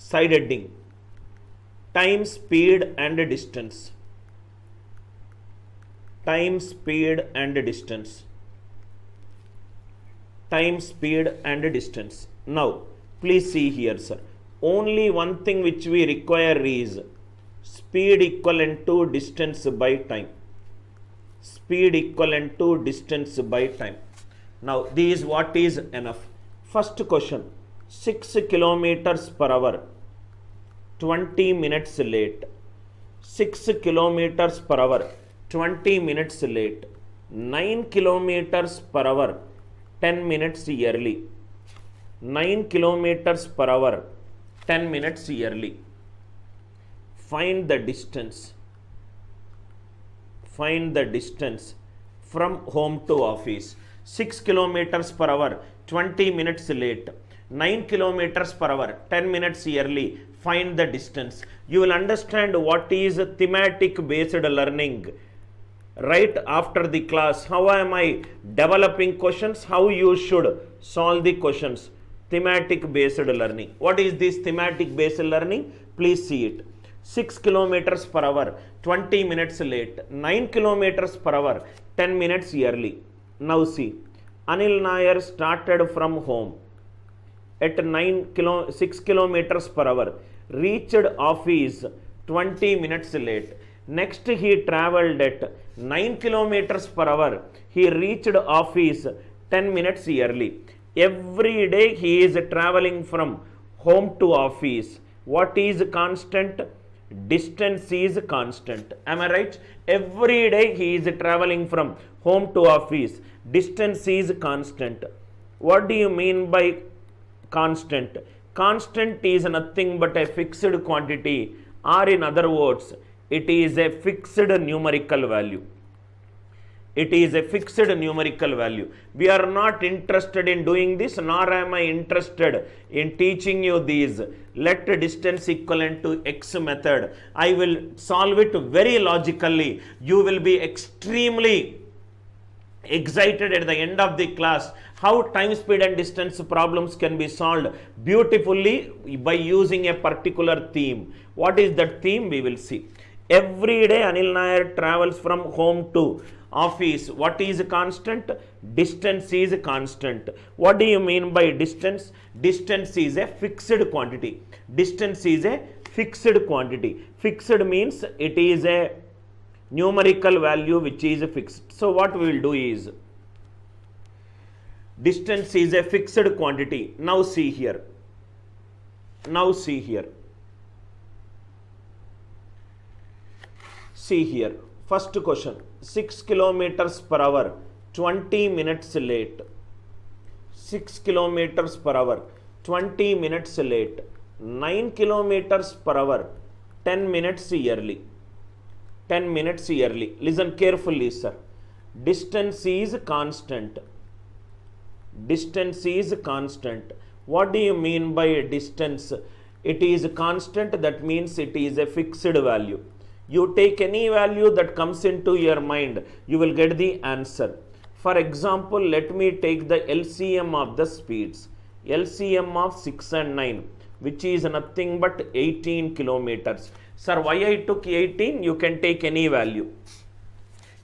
side heading, time, speed and distance. Time, speed and distance. Time, speed and distance. Now please see here, sir. Only one thing which we require is speed equivalent to distance by time. Speed equivalent to distance by time. Now this is what is enough. First question, 6 kilometers per hour, 20 minutes late. 6 kilometers per hour, 20 minutes late. 9 kilometers per hour, 10 minutes early. 9 kilometers per hour, 10 minutes early. Find the distance. Find the distance from home to office. 6 kilometers per hour, 20 minutes late. 9 kilometers per hour, 10 minutes early. Find the distance. You will understand what is thematic based learning right after the class. How am I developing questions? How you should solve the questions. Thematic based learning. What is this thematic based learning? Please see it. 6 kilometers per hour, 20 minutes late. 9 kilometers per hour, 10 minutes early. Now see, Anil Nair started from home at 6 kilometers per hour, reached office 20 minutes late. Next he travelled at 9 kilometers per hour, he reached office 10 minutes early. Every day he is travelling from home to office. What is constant? Distance is constant. Am I right? Every day he is travelling from home to office. Distance is constant. What do you mean by constant? Constant is nothing but a fixed quantity, or in other words, it is a fixed numerical value. It is a fixed numerical value. We are not interested in doing this, nor am I interested in teaching you these let distance equivalent to x method. I will solve it very logically. You will be extremely excited at the end of the class how time, speed and distance problems can be solved beautifully by using a particular theme. What is that theme? We will see. Every day Anil Nair travels from home to office. What is constant? Distance is constant. What do you mean by distance? Distance is a fixed quantity. Distance is a fixed quantity. Fixed means it is a numerical value which is fixed. So what we will do is, distance is a fixed quantity. Now see here. Now see here. See here. First question, 6 kilometers per hour, 20 minutes late. 6 kilometers per hour, 20 minutes late. 9 kilometers per hour, 10 minutes early. 10 minutes early. Listen carefully, sir. Distance is constant. Distance is constant. What do you mean by distance? It is constant, that means it is a fixed value. You take any value that comes into your mind, you will get the answer. For example, let me take the LCM of the speeds. LCM of 6 and 9, which is nothing but 18 kilometers. Sir, why I took 18? You can take any value.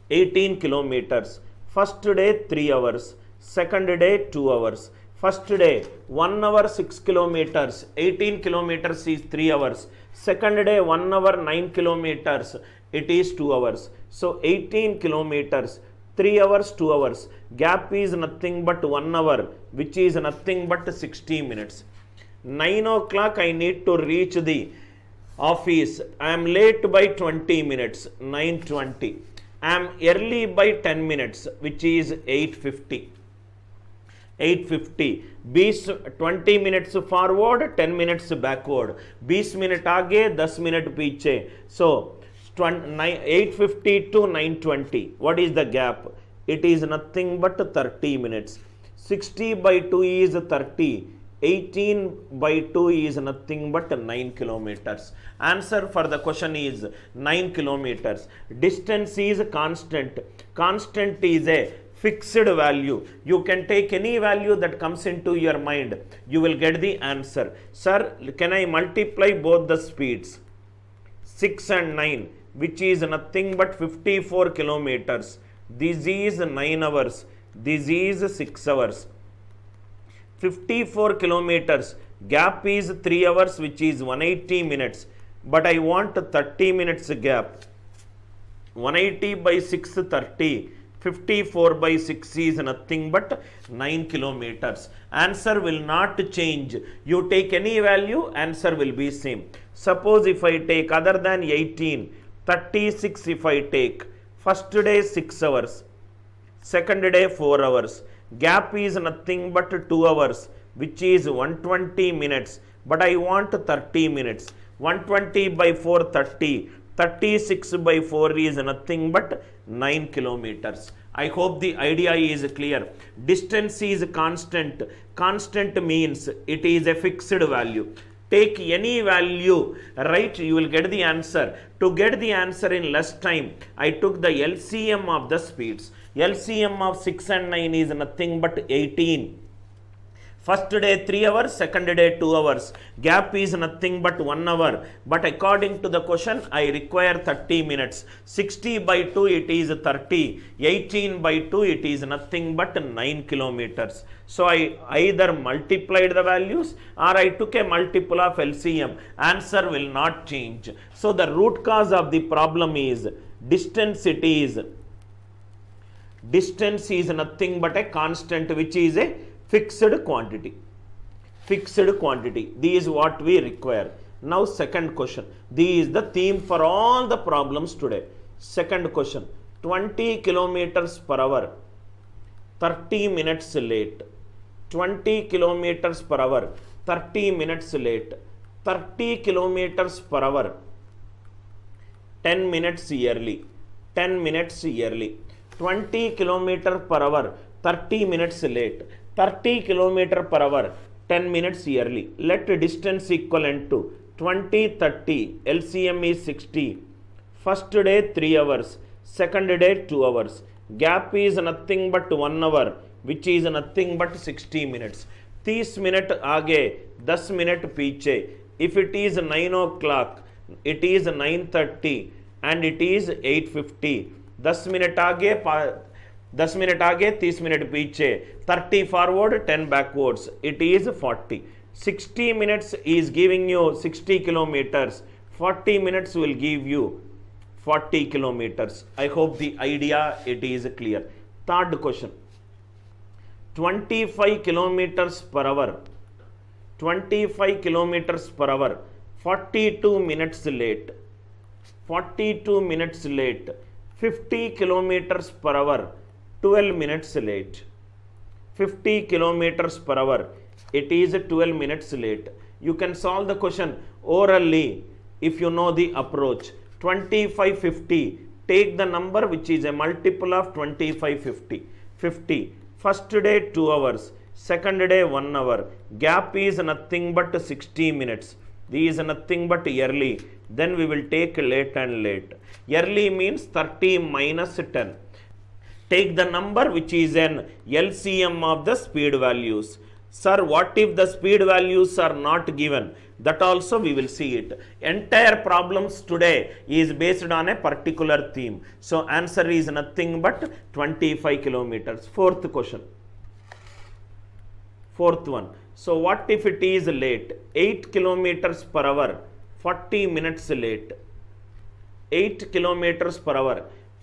18 kilometers. First day 3 hours. Second day 2 hours. First day 1 hour 6 kilometers. 18 kilometers is 3 hours. Second day 1 hour 9 kilometers. It is 2 hours. So 18 kilometers, 3 hours, 2 hours. Gap is nothing but 1 hour, which is nothing but 60 minutes. 9 o'clock I need to reach the office. I am late by 20 minutes. 9:20. I am early by 10 minutes, which is 8:50. 8:50. 20 minutes forward, 10 minutes backward. 20 minutes आगे, 10 minutes पीछे. So 8:50 to 9:20. What is the gap? It is nothing but 30 minutes. 60 by 2 is 30. 18 by 2 is nothing but 9 kilometers. Answer for the question is 9 kilometers. Distance is constant. Constant is a fixed value. You can take any value that comes into your mind. You will get the answer. Sir, can I multiply both the speeds? 6 and 9, which is nothing but 54 kilometers. This is 9 hours. This is 6 hours. 54 kilometers. Gap is 3 hours, which is 180 minutes. But I want 30 minutes gap. 180 by 6, 30. 54 by 6 is nothing but 9 kilometers. Answer will not change. You take any value, answer will be same. Suppose if I take other than 18, 36 if I take. First day 6 hours. Second day 4 hours. Gap is nothing but 2 hours, which is 120 minutes. But I want 30 minutes. 120 by 4, 30. 36 by 4 is nothing but 9 kilometers. I hope the idea is clear. Distance is constant. Constant means it is a fixed value. Take any value, right? You will get the answer. To get the answer in less time, I took the LCM of the speeds. LCM of 6 and 9 is nothing but 18. First day 3 hours, second day 2 hours. Gap is nothing but 1 hour. But according to the question, I require 30 minutes. 60 by 2, it is 30. 18 by 2, it is nothing but 9 kilometers. So I either multiplied the values or I took a multiple of LCM. Answer will not change. So the root cause of the problem is distance. Distance is nothing but a constant, which is a fixed quantity. Fixed quantity. This is what we require. Now second question. This is the theme for all the problems today. Second question. 20 kilometers per hour. 30 minutes late. 20 kilometers per hour. 30 minutes late. 30 kilometers per hour. 10 minutes early. 10 minutes early. 20 kilometers per hour. 30 minutes late. 30 km per hour, 10 minutes early. Let distance equivalent to 20, 30. LCM is 60. First day 3 hours. Second day 2 hours. Gap is nothing but 1 hour, which is nothing but 60 minutes. 30 minute आगे 10 minute पीछे. If it is 9 o'clock, it is 9:30 and it is 8:50. 10 minute आगे 10 minute आगे 30 minute पीछे. 30 forward, 10 backwards. It is 40. 60 minutes is giving you 60 kilometers. 40 minutes will give you 40 kilometers. I hope the idea it is clear. Third question. 25 kilometers per hour. 25 kilometers per hour. 42 minutes late. 42 minutes late. 50 kilometers per hour. 12 minutes late. 50 kilometers per hour. It is 12 minutes late. You can solve the question orally if you know the approach. 25, 50. Take the number which is a multiple of 25, 50. 50. First day 2 hours. Second day 1 hour. Gap is nothing but 60 minutes. This is nothing but early. Then we will take late and late. Early means 30 minus 10. Take the number which is an LCM of the speed values. Sir, what if the speed values are not given? That also we will see it. Entire problems today is based on a particular theme. So answer is nothing but 25 kilometers. Fourth question. Fourth one. So what if it is late? 8 kilometers per hour, 40 minutes late. 8 kilometers per hour,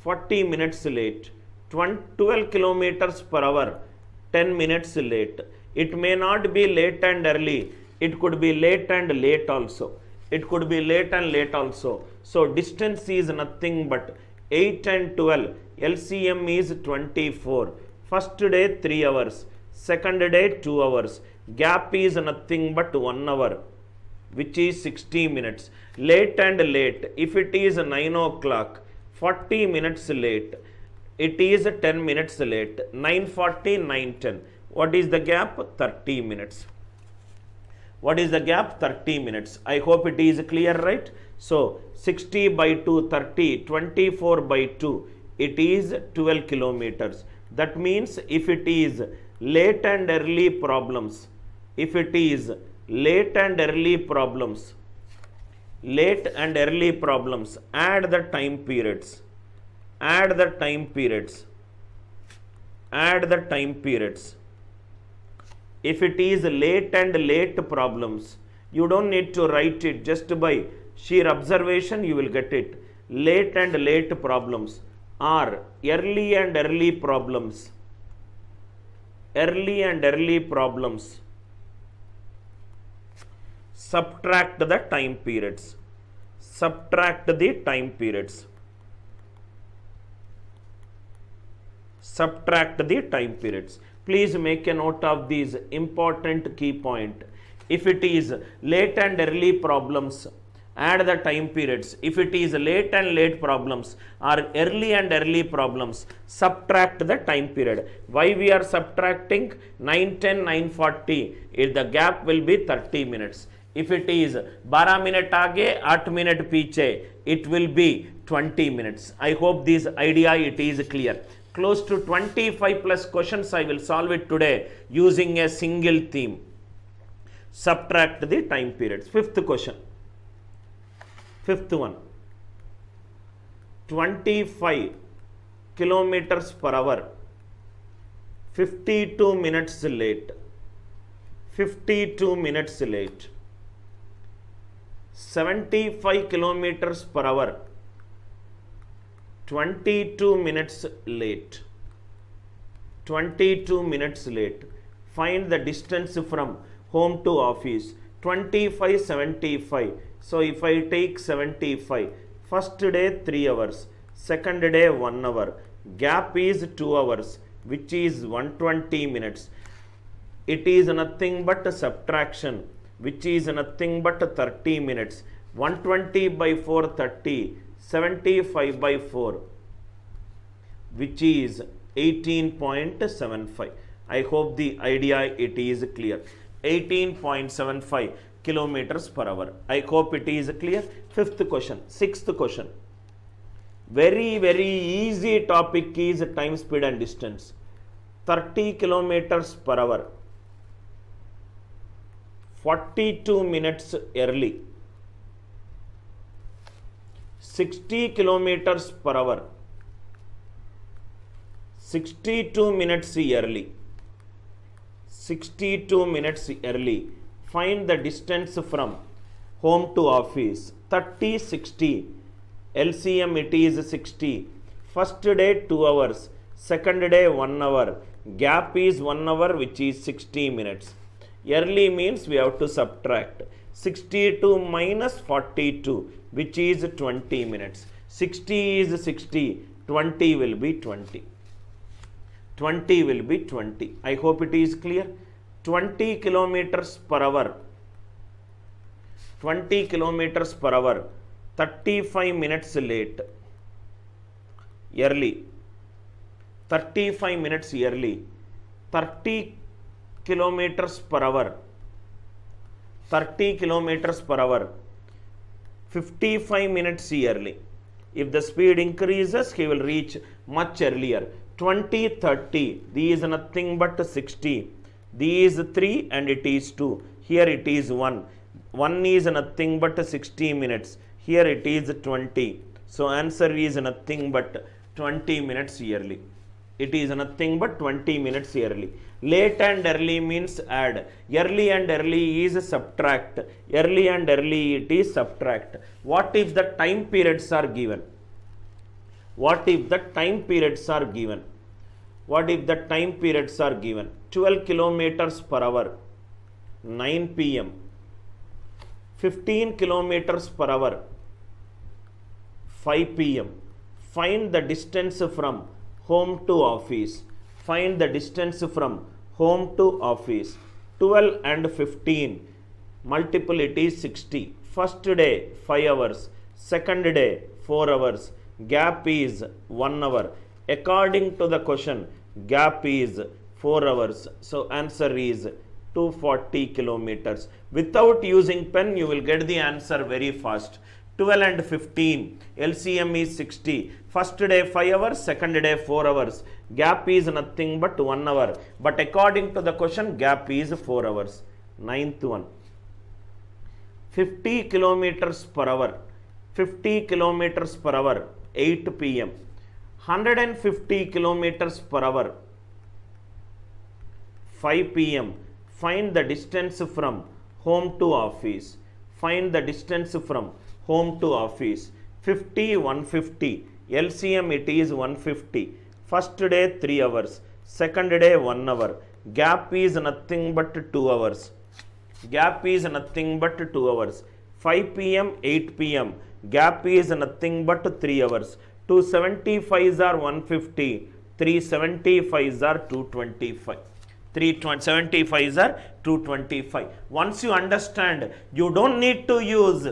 40 minutes late. 12 kilometers per hour, 10 minutes late. It may not be late and early. It could be late and late also. It could be late and late also. So distance is nothing but 8 and 12. LCM is 24. First day 3 hours. Second day 2 hours. Gap is nothing but 1 hour, which is 60 minutes. Late and late. If it is 9 o'clock, 40 minutes late. It is 10 minutes late. 9:40, 9:10. What is the gap? 30 minutes. What is the gap? 30 minutes. I hope it is clear, right? So 60 by 2, 30. 24 by 2. It is 12 kilometers. That means if it is late and early problems, if it is late and early problems, late and early problems, add the time periods, add the time periods, add the time periods. If it is late and late problems, you don't need to write it, just by sheer observation you will get it. Late and late problems are early and early problems, early and early problems. Subtract the time periods, subtract the time periods, subtract the time periods. Please make a note of these important key point. If it is late and early problems, add the time periods. If it is late and late problems or early and early problems, subtract the time period. Why we are subtracting? 9:10, 9:40, if the gap will be 30 minutes. If it is 12 minute aage, 8 minute piche, it will be 20 minutes. I hope this idea it is clear. Close to 25 plus questions I will solve it today using a single theme. Subtract the time periods. Fifth question. Fifth one. 25 kilometers per hour, 52 minutes late, 52 minutes late. 75 kilometers per hour, 22 minutes late, 22 minutes late. Find the distance from home to office. 25, 75. So if I take 75, first day 3 hours, second day 1 hour, gap is 2 hours, which is 120 minutes. It is nothing but a subtraction, which is nothing but 30 minutes. 120 by 4, 30. 75 by 4, which is 18.75. I hope the idea it is clear. 18.75 kilometers per hour. I hope it is clear. Fifth question. Sixth question. Very, very easy topic is time, speed and distance. 30 kilometers per hour, 42 minutes early. 60 kilometers per hour, 62 minutes early, 62 minutes early. Find the distance from home to office. 30, 60. LCM it is 60. First day 2 hours, second day 1 hour. Gap is 1 hour, which is 60 minutes. Early means we have to subtract. 62 minus 42, which is 20 minutes. 60 is 60, 20 will be 20. 20 will be 20. I hope it is clear. 20 kilometers per hour, 20 kilometers per hour, 35 minutes late, early, 35 minutes early. 30 kilometers per hour, 30 kilometers per hour, 55 minutes early. If the speed increases, he will reach much earlier. 20, 30, these is nothing but 60. These 3 and it is 2. Here it is 1. 1 is nothing but 60 minutes. Here it is 20. So answer is nothing but 20 minutes early. It is nothing but 20 minutes early. Late and early means add. Early and early is subtract. Early and early it is subtract. What if the time periods are given? What if the time periods are given? What if the time periods are given? 12 kilometers per hour, 9 p.m. 15 kilometers per hour, 5 p.m. Find the distance from home to office. Find the distance from home to office. 12 and 15. Multiple it is 60. First day 5 hours. Second day 4 hours. Gap is 1 hour. According to the question, gap is 4 hours. So answer is 240 kilometers. Without using pen, you will get the answer very fast. 12 and 15. LCM is 60. First day 5 hours, second day 4 hours. Gap is nothing but 1 hour. But according to the question, gap is 4 hours. Ninth one. 50 kilometers per hour. 50 kilometers per hour, 8 p.m. 150 kilometers per hour, 5 p.m. Find the distance from home to office. Find the distance from home to office. 50, 150. LCM it is 150. First day 3 hours. Second day 1 hour. Gap is nothing but 2 hours. Gap is nothing but 2 hours. 5 p.m., 8 p.m. Gap is nothing but 3 hours. 275s are 150. 375s are 225. 375s are 225. Once you understand, you don't need to use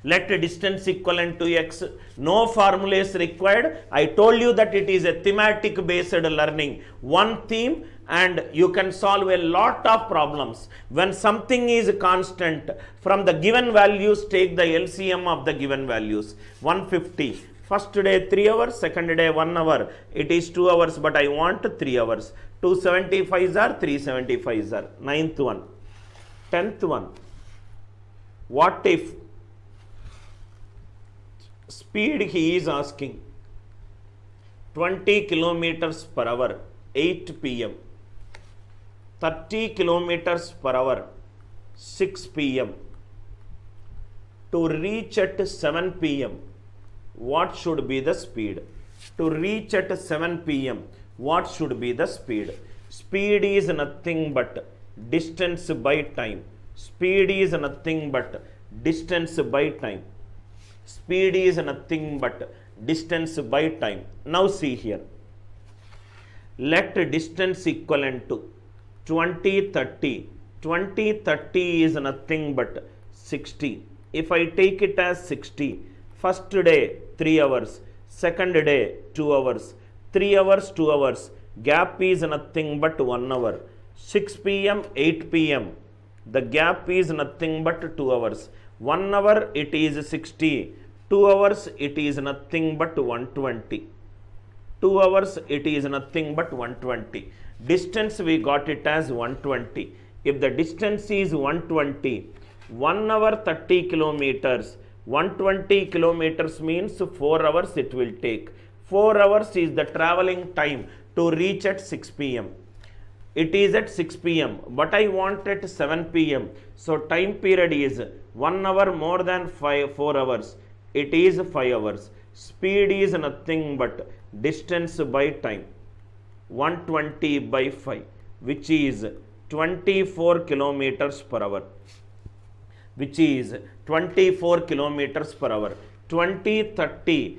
let distance equivalent to x. No formula is required. I told you that it is a thematic based learning. One theme and you can solve a lot of problems. When something is constant, from the given values, take the LCM of the given values. 150. First day 3 hours, second day 1 hour. It is 2 hours, but I want 3 hours. 275s are, 375s are. Ninth one. 10th one. What if speed he is asking 20 kilometers per hour, 8 p.m. 30 kilometers per hour, 6 p.m. To reach at 7 p.m. what should be the speed? To reach at 7 p.m. what should be the speed? Speed is nothing but distance by time. Speed is nothing but distance by time. Speed is nothing but distance by time. Now see here. Let distance equivalent to 20, 30. 20, 30 is nothing but 60. If I take it as 60, first day 3 hours, second day 2 hours, 3 hours, 2 hours, gap is nothing but 1 hour. 6 p.m., 8 p.m. The gap is nothing but 2 hours. 1 hour it is 60. 2 hours it is nothing but 120. 2 hours it is nothing but 120. Distance we got it as 120. If the distance is 120, 1 hour 30 kilometers, 120 kilometers means 4 hours it will take. 4 hours is the traveling time to reach at 6 p.m. It is at 6 p.m. but I want at 7 p.m. So time period is 1 hour more than 4 hours. It is 5 hours. Speed is nothing but distance by time. 120 by 5, which is 24 kilometers per hour. Which is 24 kilometers per hour. 20, 30.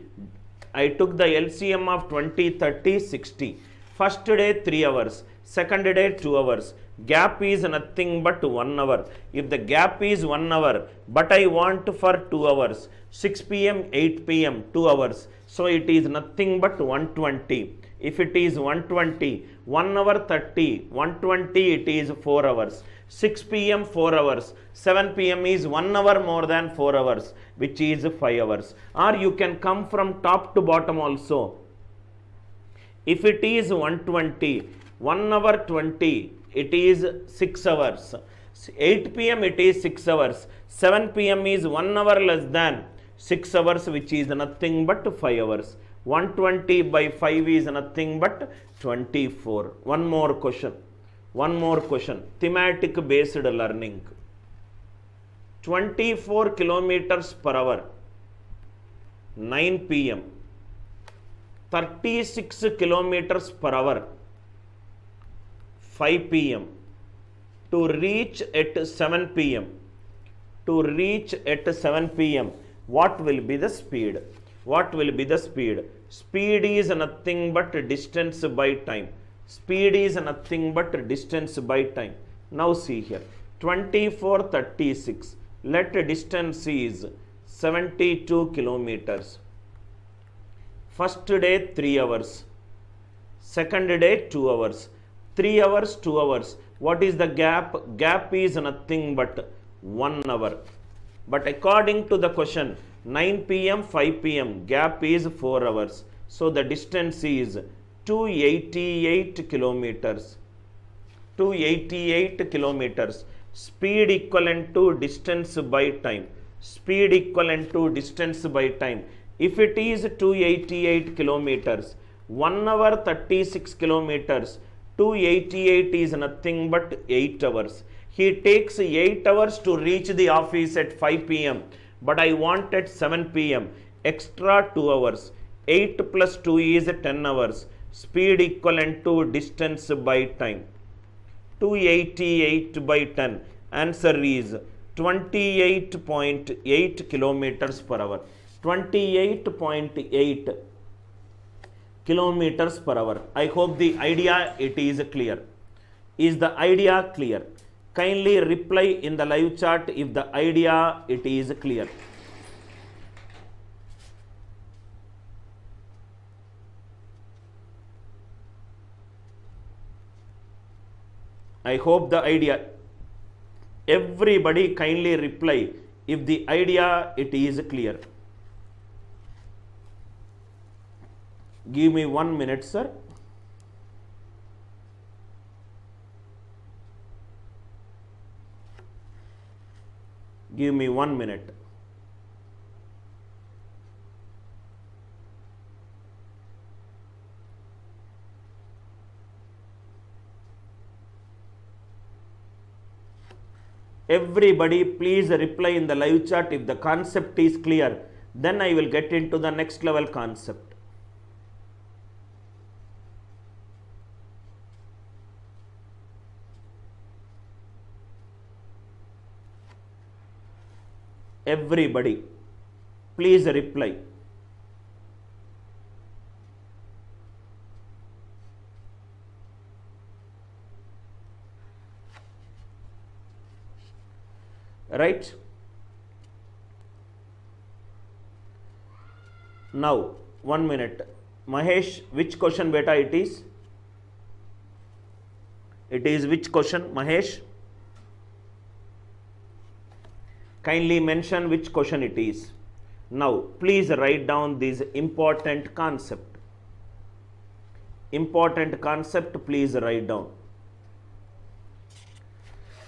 I took the LCM of 20, 30, 60. First day 3 hours. Second day 2 hours. Gap is nothing but 1 hour. If the gap is 1 hour, but I want for 2 hours. 6 p.m., 8 p.m., 2 hours. So it is nothing but 120. If it is 120, 1 hour 30, 120 it is 4 hours. 6 p.m. 4 hours. 7 p.m. is 1 hour more than 4 hours, which is 5 hours. Or you can come from top to bottom also. If it is 120, 1 hour 20, it is 6 hours. 8 p.m. it is 6 hours. 7 p.m. is 1 hour less than 6 hours, which is nothing but 5 hours. 120 by 5 is nothing but 24. One more question. One more question. Thematic based learning. 24 kilometers per hour, 9 p.m. 36 kilometers per hour, 5 p.m. To reach at 7 p.m. To reach at 7 p.m. what will be the speed? What will be the speed? Speed is nothing but distance by time. Speed is nothing but distance by time. Now see here. 24, 36. Let distance is 72 kilometers. First day 3 hours. Second day 2 hours. 3 hours, 2 hours. What is the gap? Gap is nothing but 1 hour. But according to the question, 9 p.m., 5 p.m. gap is 4 hours. So the distance is 288 kilometers. 288 kilometers. Speed equivalent to distance by time. Speed equivalent to distance by time. If it is 288 kilometers, 1 hour 36 kilometers, 288 is nothing but 8 hours. He takes 8 hours to reach the office at 5 p.m. But I want at 7 p.m. Extra 2 hours. 8 plus 2 is 10 hours. Speed equivalent to distance by time. 288 by 10. Answer is 28.8 kilometers per hour. 28.8 kilometers per hour. I hope the idea it is clear. Is the idea clear? Kindly reply in the live chat if the idea it is clear. I hope the idea. Everybody kindly reply if the idea it is clear. Give me 1 minute, sir. Give me 1 minute. Everybody please reply in the live chat if the concept is clear. Then I will get into the next level concept. Everybody please reply. Right? Now 1 minute. Mahesh, which question beta it is? It is which question, Mahesh? Kindly mention which question it is. Now please write down this important concept. Important concept, please write down.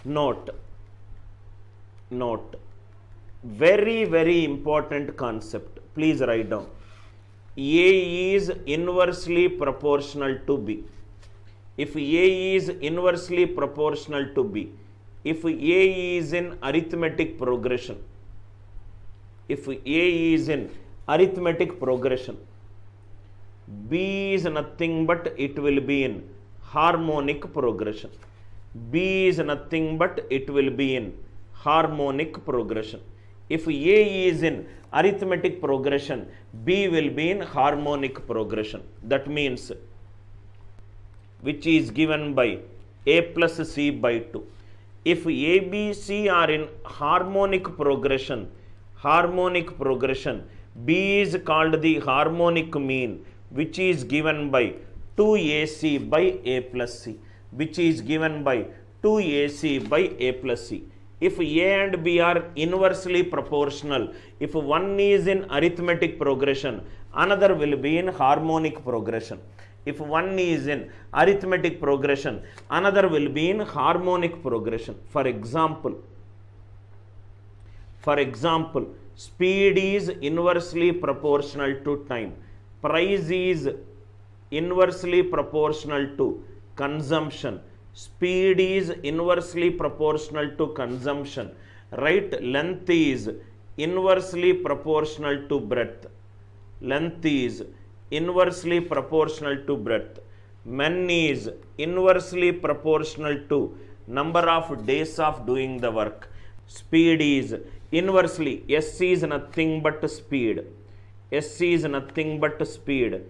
Note. Very, very important concept. Please write down. A is inversely proportional to B. If A is inversely proportional to B, if A is in arithmetic progression, if A is in arithmetic progression, B is nothing but it will be in harmonic progression. B is nothing but it will be in harmonic progression. If A is in arithmetic progression, B will be in harmonic progression. That means which is given by A plus C by 2. If A, B, C are in harmonic progression, B is called the harmonic mean, which is given by 2AC by A plus C, which is given by 2AC by A plus C. If A and B are inversely proportional, if one is in arithmetic progression, another will be in harmonic progression. If one is in arithmetic progression, another will be in harmonic progression. For example, speed is inversely proportional to time. Price is inversely proportional to consumption. Speed is inversely proportional to consumption. Right? Length is inversely proportional to breadth. Length is inversely proportional to breadth. Men is inversely proportional to number of days of doing the work. Speed is inversely, S is nothing but speed. S is nothing but speed.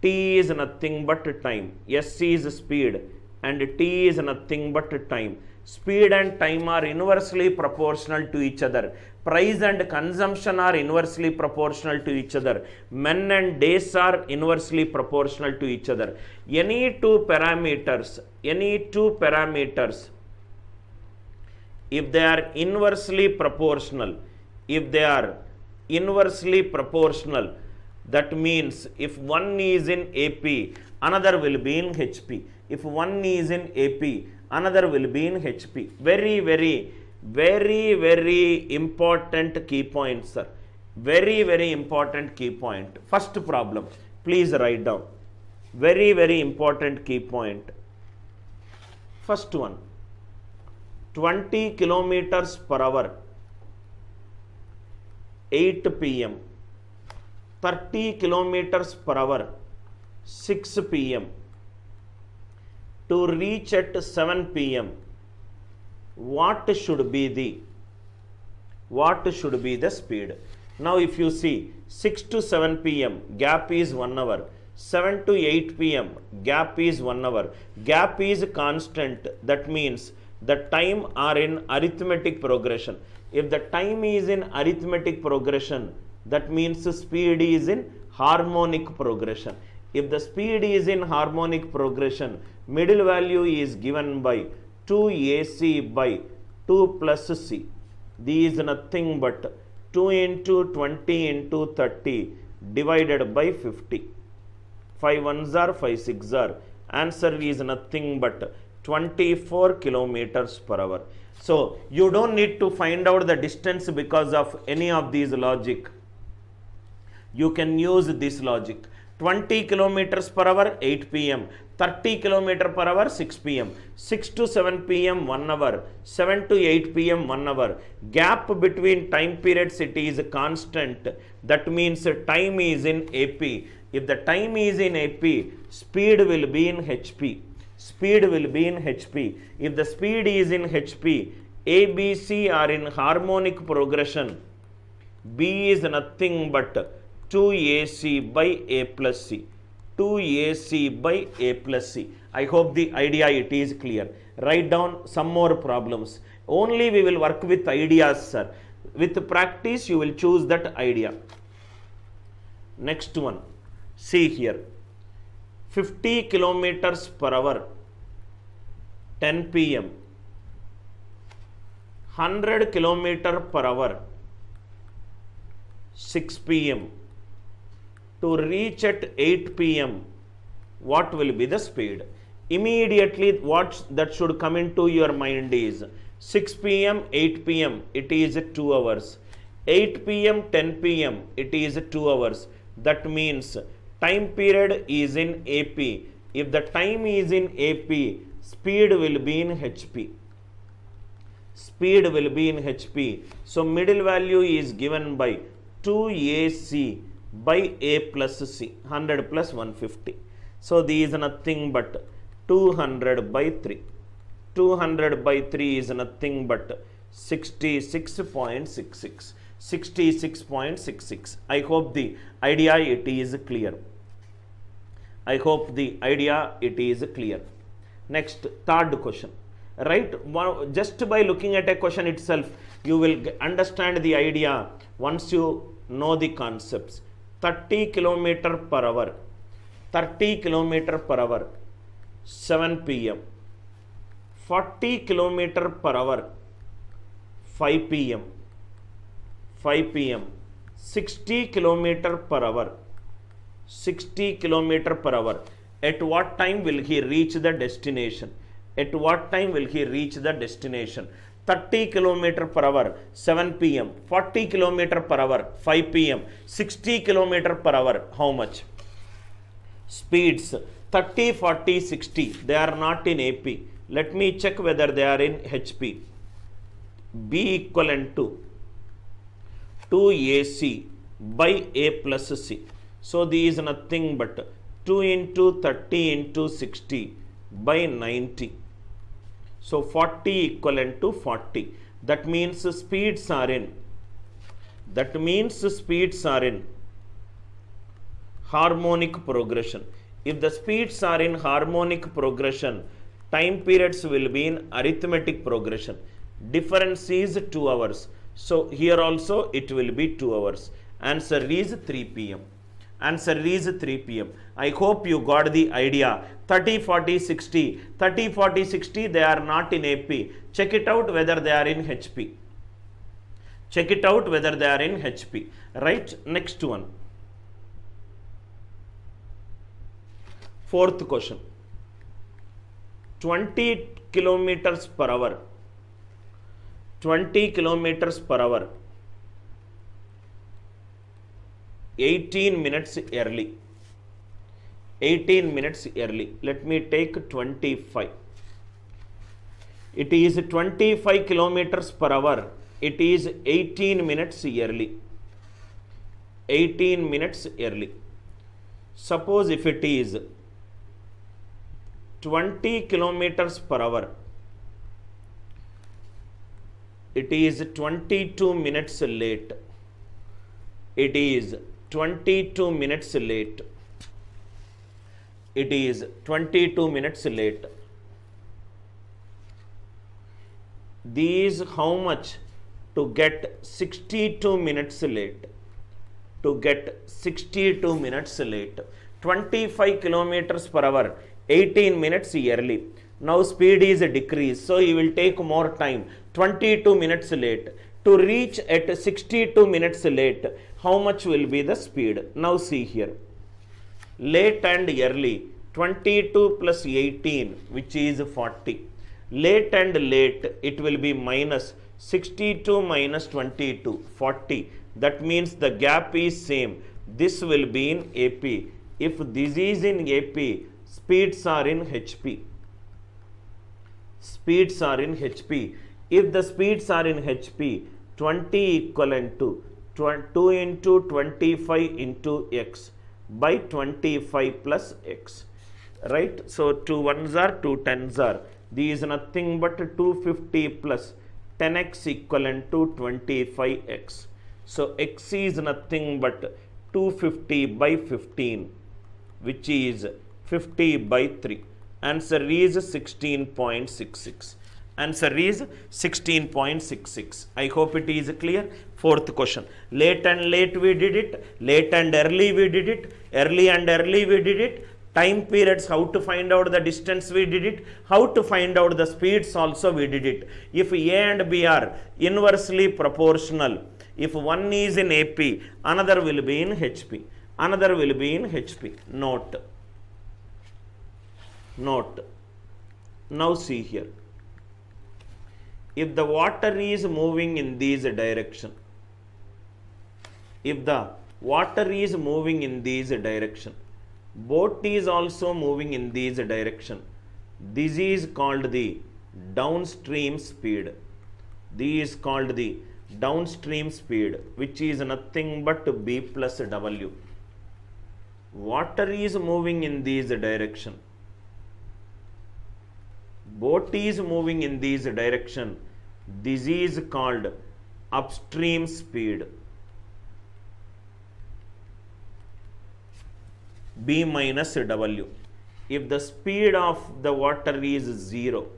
T is nothing but time. S is speed and T is nothing but time. Speed and time are inversely proportional to each other. Price and consumption are inversely proportional to each other. Men and days are inversely proportional to each other. Any two parameters, if they are inversely proportional, that means if one is in AP, another will be in HP. If one is in AP, another will be in HP. Very, very, very, very important key point, sir. Very, very important key point. First problem, please write down. Very, very important key point. First one, 20 kilometers per hour, 8 p.m. 30 kilometers per hour, 6 p.m. To reach at 7 p.m. What should be the speed? Now if you see 6 to 7 p.m. gap is 1 hour, 7 to 8 p.m. gap is 1 hour, gap is constant, that means the time are in arithmetic progression. If the time is in arithmetic progression, that means the speed is in harmonic progression. If the speed is in harmonic progression, middle value is given by 2ac by 2 plus c. This is nothing but 2 into 20 into 30 divided by 50. 5 ones are 5 6 are. Answer is nothing but 24 kilometers per hour. So you don't need to find out the distance because of any of these logic. You can use this logic. 20 kilometers per hour, 8 p.m. 30 kilometers per hour, 6 p.m. 6 to 7 p.m. 1 hour. 7 to 8 p.m. 1 hour. Gap between time periods, it is constant. That means time is in AP. If the time is in AP, speed will be in HP. Speed will be in HP. If the speed is in HP, A, B, C are in harmonic progression. B is nothing but 2AC by A plus C. 2AC by A plus C. I hope the idea it is clear. Write down some more problems. Only we will work with ideas, sir. With practice, you will choose that idea. Next one. See here. 50 kilometers per hour, 10 p.m. 100 kilometers per hour, 6 p.m. To reach at 8 p.m. what will be the speed? Immediately what that should come into your mind is 6 p.m. 8 p.m. it is 2 hours. 8 p.m. 10 p.m. it is 2 hours. That means time period is in AP. If the time is in AP, speed will be in HP. Speed will be in HP. So middle value is given by 2AC by A plus C, 100 plus 150. So this is nothing but 200 by 3. 200 by 3 is nothing but 66.66. 66.66. I hope the idea it is clear. I hope the idea it is clear. Next, third question. Right? Just by looking at a question itself, you will understand the idea once you know the concepts. 30 kilometer per hour. 30 kilometer per hour. 7 p.m. 40 kilometer per hour. 5 p.m. 5 p.m. 60 kilometer per hour. 60 kilometer per hour. At what time will he reach the destination? At what time will he reach the destination? 30 kilometer per hour, 7 p.m. 40 kilometer per hour, 5 p.m. 60 kilometer per hour, how much? Speeds 30, 40, 60. They are not in AP. Let me check whether they are in HP. B equivalent to 2AC by A plus C. So this is nothing but 2 into 30 into 60 by 90. So 40 equivalent to 40. That means speeds are in. That means speeds are in harmonic progression. If the speeds are in harmonic progression, time periods will be in arithmetic progression. Difference is 2 hours. So here also it will be 2 hours. Answer is 3 p.m. Answer is 3 p.m. I hope you got the idea. 30, 40, 60. 30, 40, 60, they are not in AP. Check it out whether they are in HP. Check it out whether they are in HP. Right? Next one. Fourth question. 20 kilometers per hour. 20 kilometers per hour. 18 minutes early. 18 minutes early. Let me take 25. It is 25 kilometers per hour. It is 18 minutes early. 18 minutes early. Suppose if it is 20 kilometers per hour, it is 22 minutes late. It is 22 minutes late. It is 22 minutes late. These how much to get 62 minutes late? To get 62 minutes late. 25 kilometers per hour, 18 minutes early. Now speed is decreased, so you will take more time. 22 minutes late. To reach at 62 minutes late, how much will be the speed? Now see here. Late and early, 22 plus 18, which is 40. Late and late, it will be minus 62 minus 22, 40. That means the gap is same. This will be in AP. If this is in AP, speeds are in HP. Speeds are in HP. If the speeds are in HP, 20 equivalent to 2 into 25 into x by 25 plus x. Right? So 2 ones are 2 tens are. These nothing but 250 plus 10x equivalent to 25x. So x is nothing but 250 by 15, which is 50 by 3. Answer is 16.66. Answer is 16.66. I hope it is clear. Fourth question. Late and late we did it. Late and early we did it. Early and early we did it. Time periods, how to find out the distance we did it. How to find out the speeds also we did it. If A and B are inversely proportional, if one is in AP, another will be in HP. Another will be in HP. Note. Note. Now see here. If the water is moving in this direction, if the water is moving in this direction, boat is also moving in this direction, this is called the downstream speed. This is called the downstream speed, which is nothing but B plus W. Water is moving in this direction. Boat is moving in this direction. This is called upstream speed. B minus W. If the speed of the water is 0,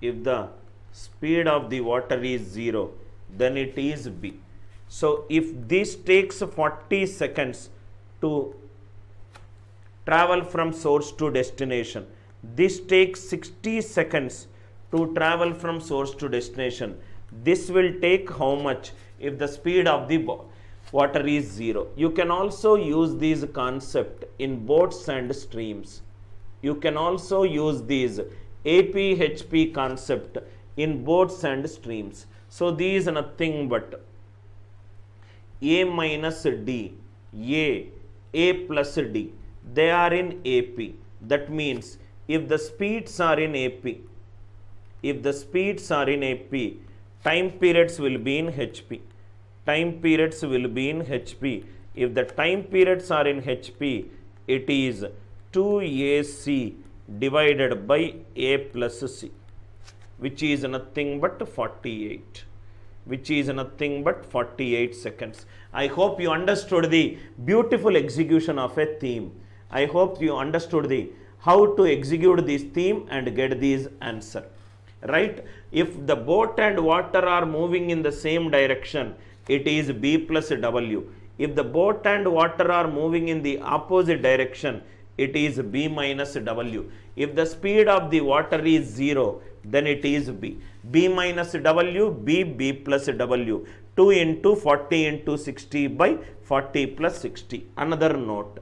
if the speed of the water is 0, then it is B. So if this takes 40 seconds to travel from source to destination, this takes 60 seconds to travel from source to destination. This will take how much if the speed of the water is 0? You can also use this concept in boats and streams. You can also use this AP-HP concept in boats and streams. So these are nothing but A minus D, A plus D. They are in AP. That means if the speeds are in AP, if the speeds are in AP, time periods will be in HP. Time periods will be in HP. If the time periods are in HP, it is 2AC divided by A plus C, which is nothing but 48. Which is nothing but 48 seconds. I hope you understood the beautiful execution of a theme. I hope you understood the how to execute this theme and get this answer. Right? If the boat and water are moving in the same direction, it is B plus W. If the boat and water are moving in the opposite direction, it is B minus W. If the speed of the water is 0, then it is B. B minus W, B plus W. 2 into 40 into 60 by 40 plus 60. Another note.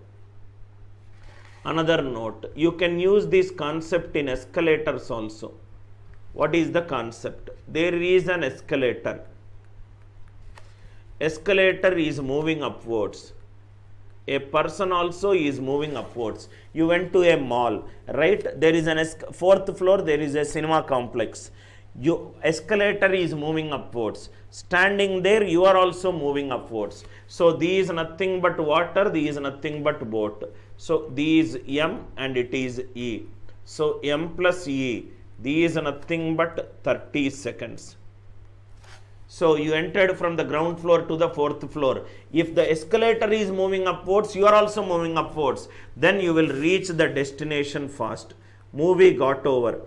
Another note, you can use this concept in escalators also. What is the concept? There is an escalator. Escalator is moving upwards. A person also is moving upwards. You went to a mall, right? There is an fourth floor, there is a cinema complex. Escalator is moving upwards. Standing there, you are also moving upwards. So, these is nothing but water, these is nothing but boat. So, these M and it is E. So, M plus E, these is nothing but 30 seconds. So, you entered from the ground floor to the fourth floor. If the escalator is moving upwards, you are also moving upwards. Then you will reach the destination fast. Movie got over.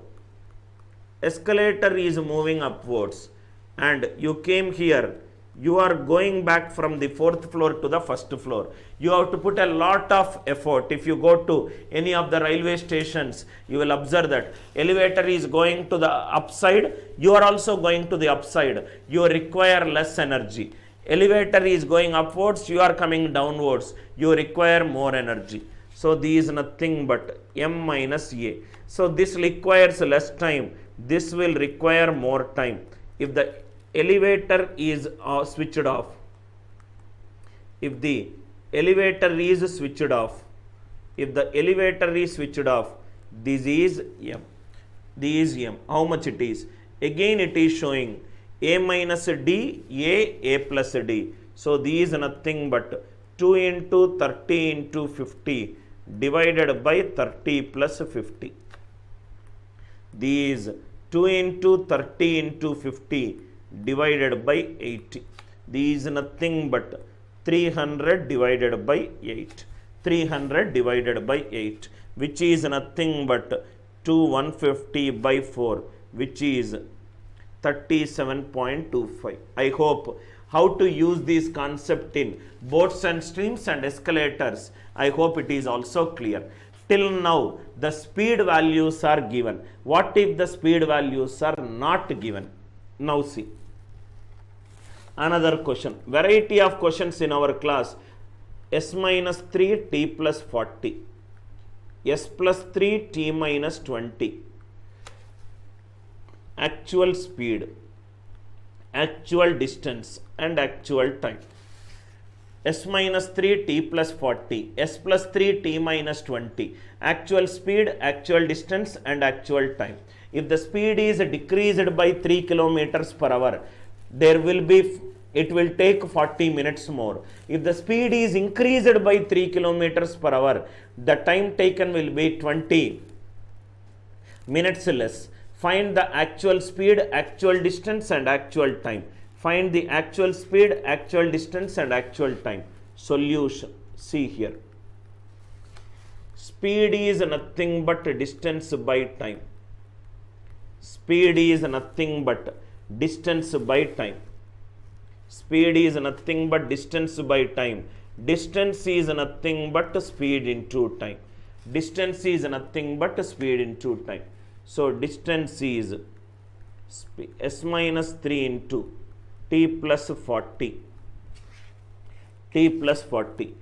Escalator is moving upwards. And you came here. You are going back from the fourth floor to the first floor. You have to put a lot of effort. If you go to any of the railway stations, you will observe that elevator is going to the upside. You are also going to the upside. You require less energy. Elevator is going upwards. You are coming downwards. You require more energy. So, this is nothing but M minus A. So, this requires less time. This will require more time. If the elevator is switched off, if the elevator is switched off, if the elevator is switched off, this is M. This is M. How much it is? Again it is showing A minus D, A plus D. So, this is nothing but 2 into 30 into 50 divided by 30 plus 50. These 2 into 30 into 50 divided by 80. These is nothing but 300 divided by 8. 300 divided by 8, which is nothing but 150 by 4, which is 37.25. I hope how to use this concept in boats and streams and escalators. I hope it is also clear. Till now, the speed values are given. What if the speed values are not given? Now see. Another question. Variety of questions in our class. S minus 3 t plus 40. S plus 3 t minus 20. Actual speed, actual distance and actual time. S minus 3 t plus 40, S plus 3 t minus 20, actual speed, actual distance and actual time. If the speed is decreased by 3 kilometers per hour, it will take 40 minutes more. If the speed is increased by 3 kilometers per hour, the time taken will be 20 minutes less. Find the actual speed, actual distance and actual time. Find the actual speed, actual distance and actual time. Solution. See here. Speed is nothing but distance by time. Speed is nothing but distance by time. Speed is nothing but distance by time. Distance is nothing but speed into time. Distance is nothing but speed into time. So, distance is S minus 3 into t plus 40. T plus 40.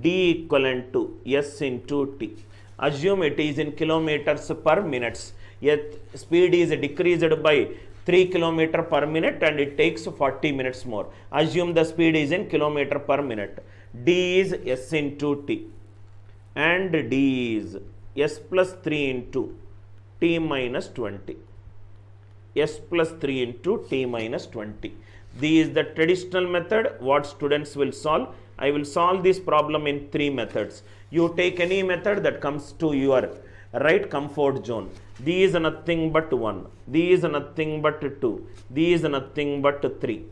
D equivalent to S into t. Assume it is in kilometers per minute. Yet speed is decreased by 3 km per minute and it takes 40 minutes more. Assume the speed is in kilometer per minute. D is S into t. And D is S plus 3 into t minus 20. S plus 3 into t minus 20. This is the traditional method what students will solve. I will solve this problem in 3 methods. You take any method that comes to your right comfort zone. These are nothing but 1. These are nothing but 2. These are nothing but 3.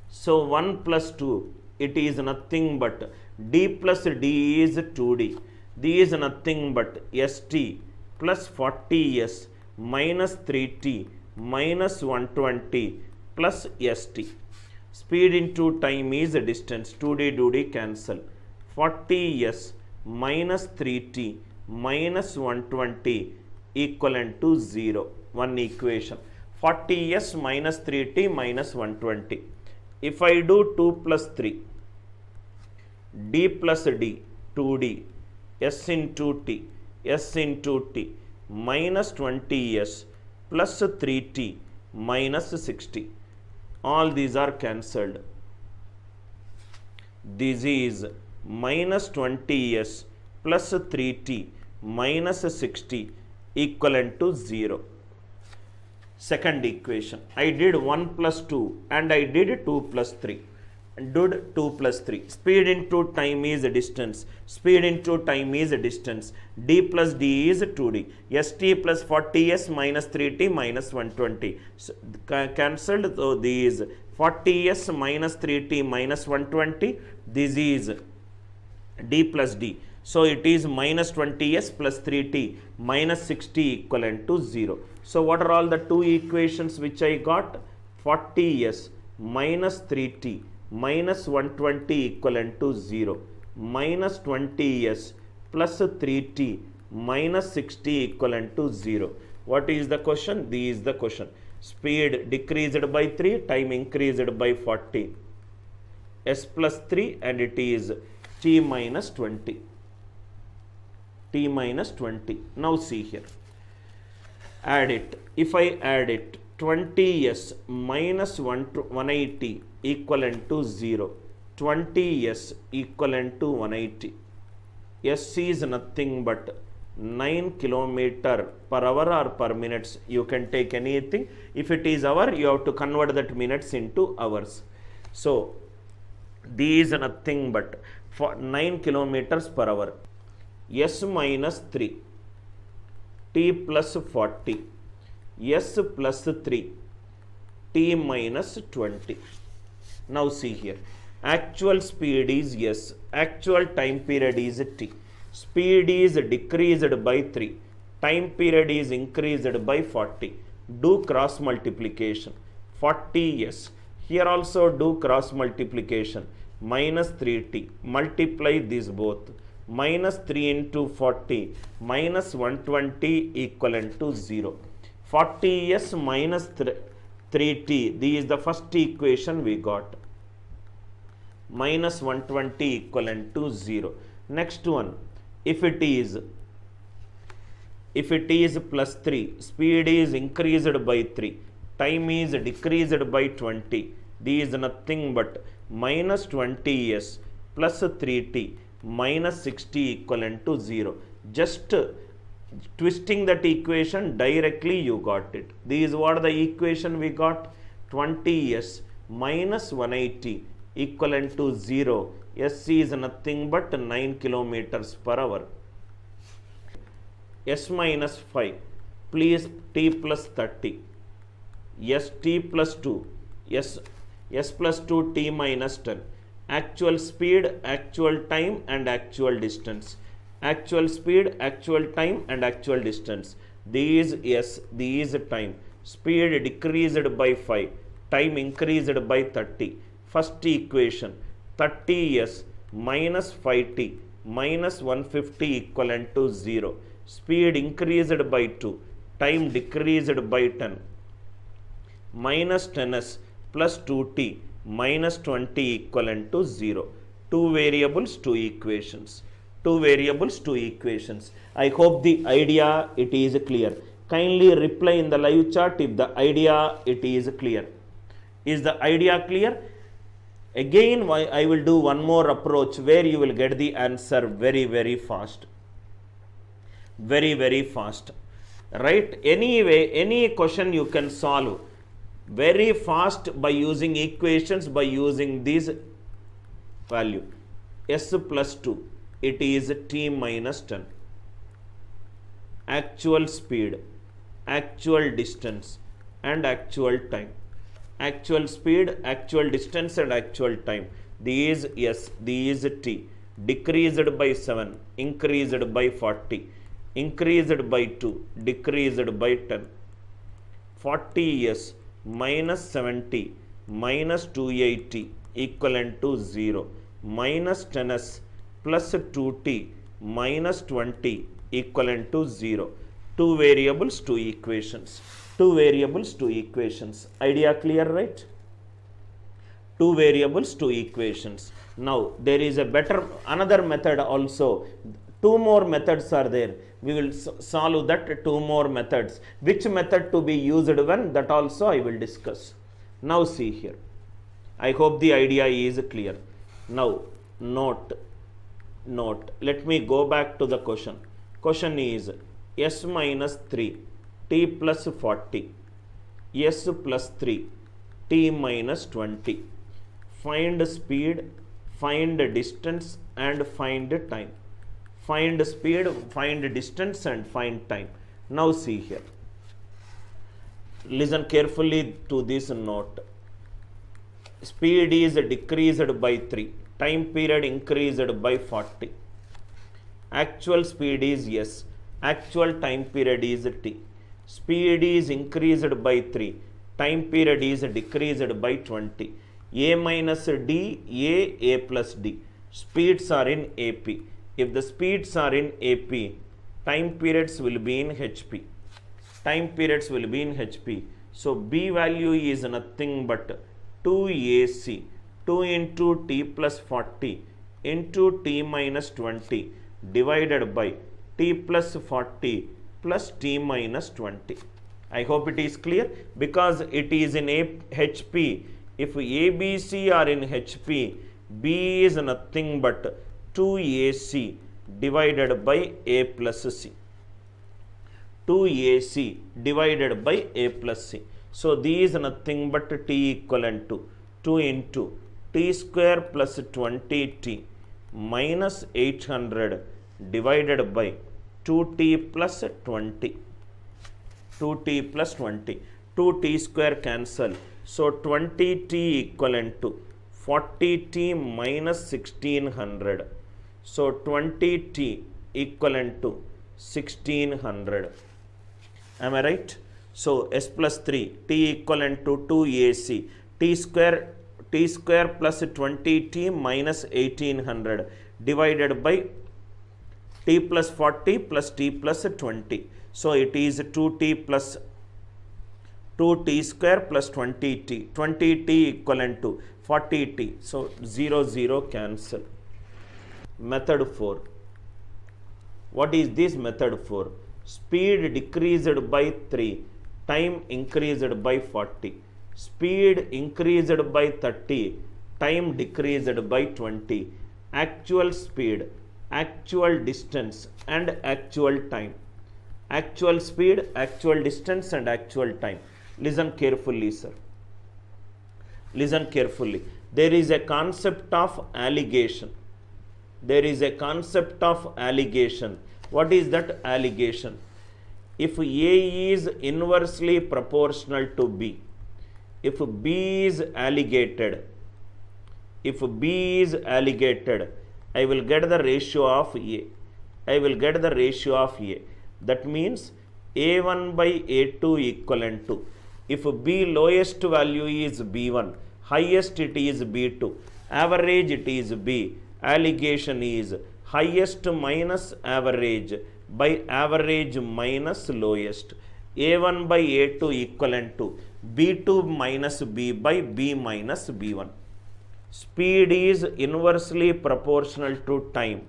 So 1 plus 2, it is nothing but d plus d is 2d. These are nothing but st plus 40s minus 3t minus 120 plus st. Speed into time is distance. 2d 2d cancel. 40s minus 3t minus 120 equivalent to 0. One equation. 40s minus 3t minus 120. If I do 2 plus 3, d plus d, 2d, s into t, s into t minus 20s plus 3t minus 60. All these are cancelled. This is minus 20s plus 3t minus 60 equivalent to 0. Second equation, I did 1 plus 2 and I did 2 plus 3. Did 2 plus 3. Speed into time is distance. Speed into time is distance. D plus D is 2D. St plus 40s minus 3t minus 120. So, cancelled. So these 40s minus 3t minus 120. This is D plus D. So it is minus 20s plus 3t minus 60 equivalent to 0. So what are all the two equations which I got? 40s minus 3t minus 120 equivalent to 0. Minus 20s plus 3t minus 60 equivalent to 0. What is the question? This is the question. Speed decreased by 3, time increased by 40. S plus 3 and it is t minus 20. T minus 20. Now see here. Add it. If I add it, 20s minus 180 equivalent to 0. 20s equivalent to 180. S is nothing but 9 kilometer per hour or per minutes. You can take anything. If it is hour, you have to convert that minutes into hours. So, these is nothing but for 9 kilometers per hour. S minus 3, t plus 40, s plus 3, t minus 20. Now see here, actual speed is s, actual time period is t. Speed is decreased by 3, time period is increased by 40. Do cross multiplication, 40s. Here also do cross multiplication, minus 3t, multiply these both. Minus 3 into 40 minus 120 equivalent to 0. 40s minus 3t, this is the first equation we got. Minus 120 equivalent to 0. Next one, if it is plus 3, speed is increased by 3, time is decreased by 20. This is nothing but minus 20s plus 3t minus 60 equivalent to 0. Just twisting that equation directly you got it. This is what the equation we got. 20s minus 180 equivalent to 0. S is nothing but 9 kilometers per hour. S minus 5, please t plus 30. S t plus 2, s plus 2 t minus 10. Actual speed, actual time and actual distance. Actual speed, actual time and actual distance. These s, these time. Speed decreased by 5, time increased by 30. First equation, 30s minus 5t minus 150 equivalent to 0. Speed increased by 2, time decreased by 10. Minus 10s plus 2t minus 20 equivalent to 0. Two variables, two equations. Two variables, two equations. I hope the idea it is clear. Kindly reply in the live chat if the idea it is clear. Is the idea clear? Again, I will do one more approach where you will get the answer very, very fast. Very, very fast. Right? Anyway, any question you can solve very fast by using equations, by using this value. S plus 2, it is t minus 10. Actual speed, actual distance and actual time. Actual speed, actual distance and actual time. These S, these t. Decreased by 7, increased by 40. Increased by 2, decreased by 10. 40s minus 70 minus 280 equivalent to 0. Minus 10s plus 2t minus 20 equivalent to 0. Two variables, two equations. Two variables, two equations. Idea clear, right? Two variables, two equations. Now, there is a better, another method also. Two more methods are there. We will solve that two more methods. Which method to be used when, that also I will discuss. Now see here. I hope the idea is clear. Now note. Let me go back to the question. Question is s minus 3 t plus 40 s plus 3 t minus 20. Find speed, find distance and find time. Find speed, find distance and find time. Now see here. Listen carefully to this note. Speed is decreased by 3. Time period increased by 40. Actual speed is s. Actual time period is t. Speed is increased by 3. Time period is decreased by 20. A minus d, A plus d. Speeds are in AP. If the speeds are in AP, time periods will be in HP. Time periods will be in HP. So B value is nothing but 2AC. 2 into t plus 40 into t minus 20 divided by t plus 40 plus t minus 20. I hope it is clear, because it is in HP. If ABC are in HP, B is nothing but 2AC divided by A plus C. 2AC divided by A plus C. So these is nothing but T equivalent to 2 into T square plus 20T minus 800 divided by 2T plus 20. 2T plus 20. 2T square cancel. So 20T equivalent to 40T minus 1600. So 20T equivalent to 1600. Am I right? So s plus 3, T equivalent to 2AC. T square plus 20T minus 1800 divided by T plus 40 plus T plus 20. So it is 2T plus 2T square plus 20T. 20T equivalent to 40T. So 0 cancel. Method 4. What is this method 4? Speed decreased by 3. Time increased by 40. Speed increased by 30. Time decreased by 20. Actual speed, actual distance and actual time. Actual speed, actual distance and actual time. Listen carefully, sir. Listen carefully. There is a concept of allegation. There is a concept of allegation. What is that allegation? If A is inversely proportional to B, if B is alligated, I will get the ratio of A. I will get the ratio of A. That means A1 by A2 equivalent to, if B lowest value is B1, highest it is B2, average it is B, allegation is highest minus average by average minus lowest. A1 by A2 equivalent to B2 minus B by B minus B1. Speed is inversely proportional to time.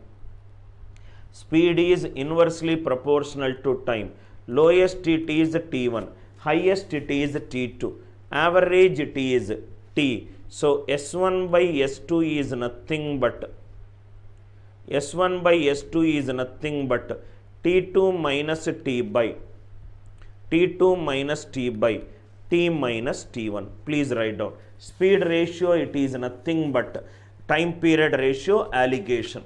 Speed is inversely proportional to time. Lowest it is T1, highest it is T2, average it is T. So S1 by S2 is nothing but T2 minus T by T minus T1. Please write down. Speed ratio, it is nothing but time period ratio allegation.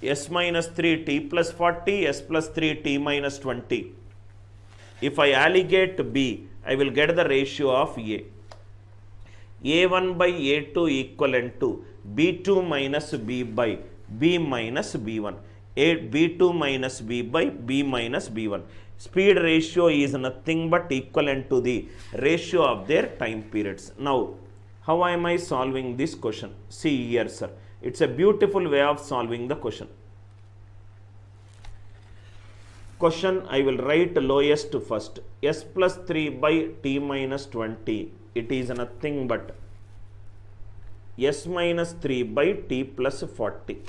S minus 3 T plus 40, S plus 3 T minus 20. If I allegate B, I will get the ratio of A. A1 by A2 equivalent to B2 minus B by B minus B1. B2 minus B by B minus B1. Speed ratio is nothing but equivalent to the ratio of their time periods. Now, how am I solving this question? See here, sir. It's a beautiful way of solving the question. Question, I will write lowest first. S plus 3 by T minus 20. It is nothing but S minus 3 by T plus 40.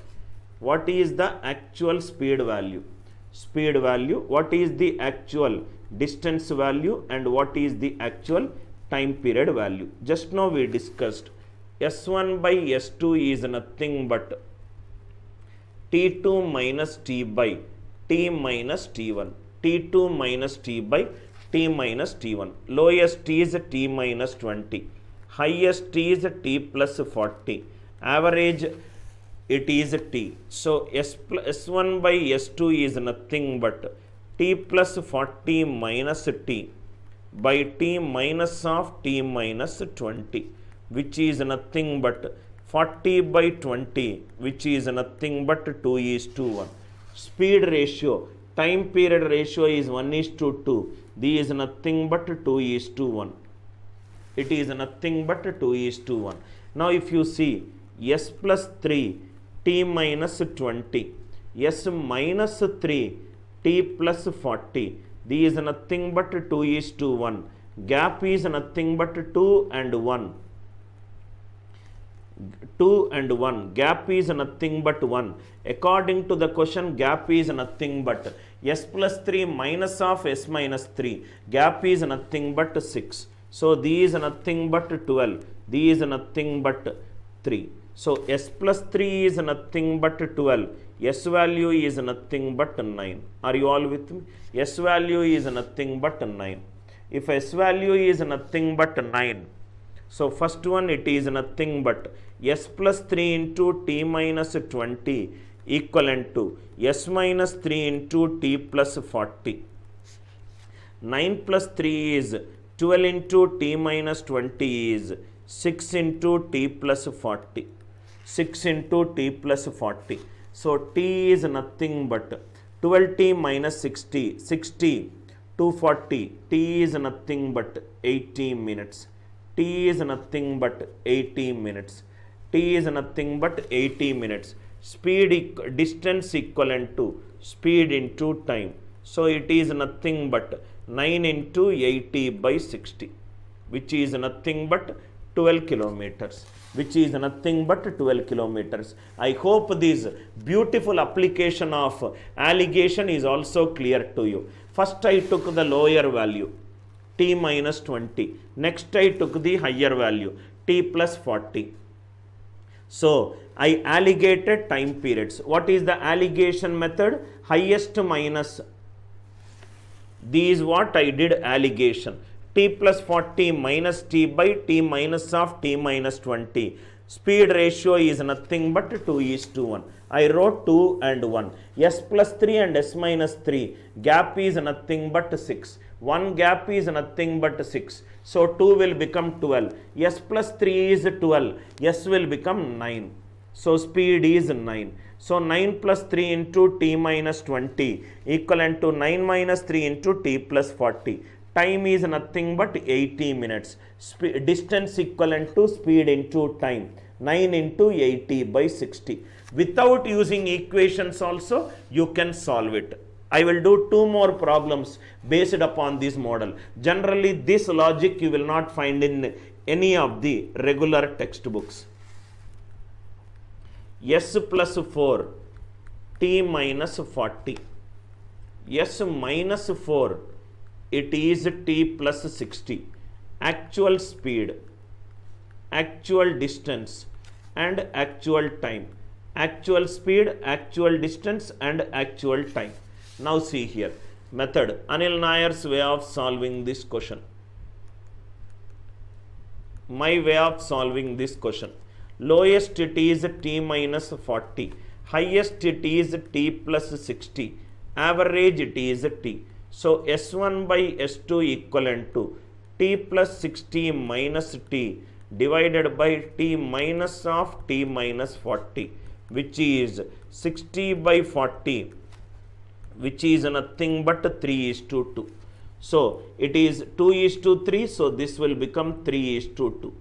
what is the actual speed value? Speed value, what is the actual distance value, and what is the actual time period value? Just now we discussed S1 by S2 is nothing but T2 minus T by T minus T1. T2 minus T by T minus T1. Lowest T is T minus 20. Highest T is T plus 40. Average it is T. So S1 by S2 is nothing but T plus 40 minus T by T minus of T minus 20, which is nothing but 40 by 20, which is nothing but 2:1. Speed ratio, time period ratio is 1:2. This is nothing but 2:1. It is nothing but 2:1. Now if you see S plus 3, T minus 20, S minus 3, T plus 40. This is nothing but 2:1. Gap is nothing but 2 and 1. 2 and 1. Gap is nothing but 1. According to the question, gap is nothing but S plus 3 minus of S minus 3. Gap is nothing but 6. So, these is nothing but 12. These is nothing but 3. So, S plus 3 is nothing but 12. S value is nothing but 9. Are you all with me? S value is nothing but 9. If S value is nothing but 9, so first one it is nothing but S plus 3 into T minus 20 equivalent to S minus 3 into T plus 40. 9 plus 3 is 12 into T minus 20 is 6 into T plus 40. 6 into T plus 40. So, T is nothing but 12T minus 60, 60 to 40. T is nothing but 80 minutes. T is nothing but 80 minutes. T is nothing but 80 minutes. Speed distance equivalent to speed into time. So, it is nothing but 9 into 80 by 60, which is nothing but 12 kilometers. Which is nothing but 12 kilometers. I hope this beautiful application of allegation is also clear to you. First I took the lower value, T minus 20. Next I took the higher value, T plus 40. So, I allocated time periods. What is the allegation method? Highest minus. This is what I did allegation. T plus 40 minus T by T minus of T minus 20. Speed ratio is nothing but 2:1. I wrote 2 and 1. S plus 3 and S minus 3. Gap is nothing but 6. One gap is nothing but 6. So 2 will become 12. S plus 3 is 12. S will become 9. So speed is 9. So 9 plus 3 into T minus 20 equivalent to 9 minus 3 into T plus 40. Time is nothing but 80 minutes. Distance equivalent to speed into time. 9 into 80 by 60. Without using equations also, you can solve it. I will do 2 more problems based upon this model. Generally, this logic you will not find in any of the regular textbooks. S plus 4, T minus 40. S minus 4, it is T plus 60. Actual speed, actual distance and actual time. Actual speed, actual distance and actual time. Now see here, method, Anil Nair's way of solving this question. My way of solving this question. Lowest it is T minus 40. Highest it is T plus 60. Average it is T. So, S1 by S2 equivalent to T plus 60 minus T divided by T minus of T minus 40, which is 60 by 40, which is nothing but 3:2. So, it is 2:3, so this will become 3:2.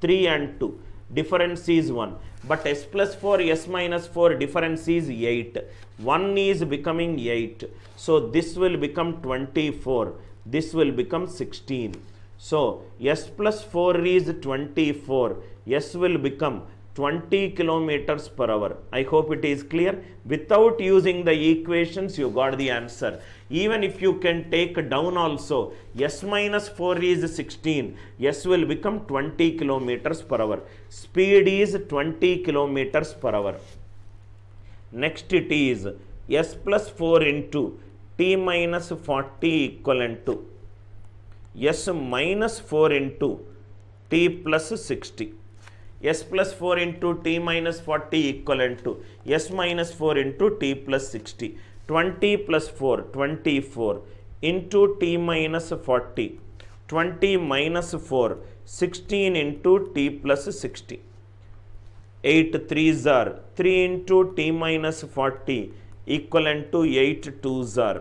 3 and 2. Difference is 1. But S plus 4, S minus 4 difference is 8. 1 is becoming 8. So, this will become 24. This will become 16. So, S plus 4 is 24. S will become 20 kilometers per hour. I hope it is clear. Without using the equations, you got the answer. Even if you can take down also, s minus 4 is 16. S will become 20 kilometers per hour. Speed is 20 kilometers per hour. Next it is s plus 4 into t minus 40 equivalent to s minus 4 into t plus 60. S plus 4 into t minus 40 equivalent to s minus 4 into t plus 60. 20 plus 4, 24 into t minus 40. 20 minus 4, 16 into t plus 60. 8 3s are 3 into t minus 40 equivalent to 8 2s are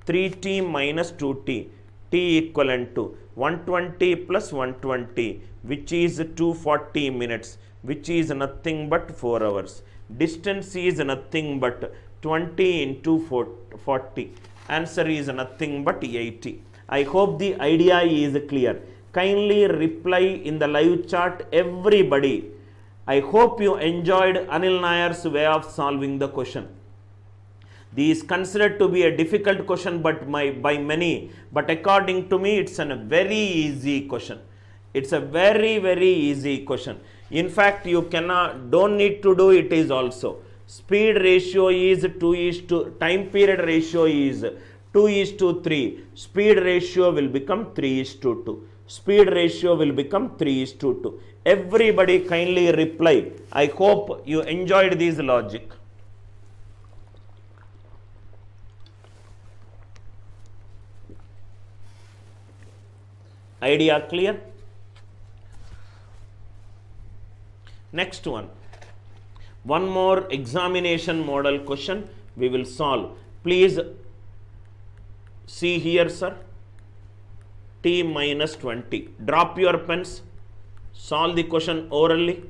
3t minus 2t, t equivalent to 120 plus 120, which is 240 minutes, which is nothing but 4 hours. Distance is nothing but 20 into 40. Answer is nothing but 80. I hope the idea is clear. Kindly reply in the live chat, everybody. I hope you enjoyed Anil Nair's way of solving the question. This is considered to be a difficult question by many, but according to me, it's a very easy question. It's a very easy question. In fact, you don't need to do it is also. Speed ratio is 2:, time period ratio is 2:3. Speed ratio will become 3:2. Speed ratio will become 3:2. Everybody kindly reply. I hope you enjoyed this logic. Idea clear? Next one. One more examination model question we will solve. Please see here, sir. T minus 20. Drop your pens. Solve the question orally.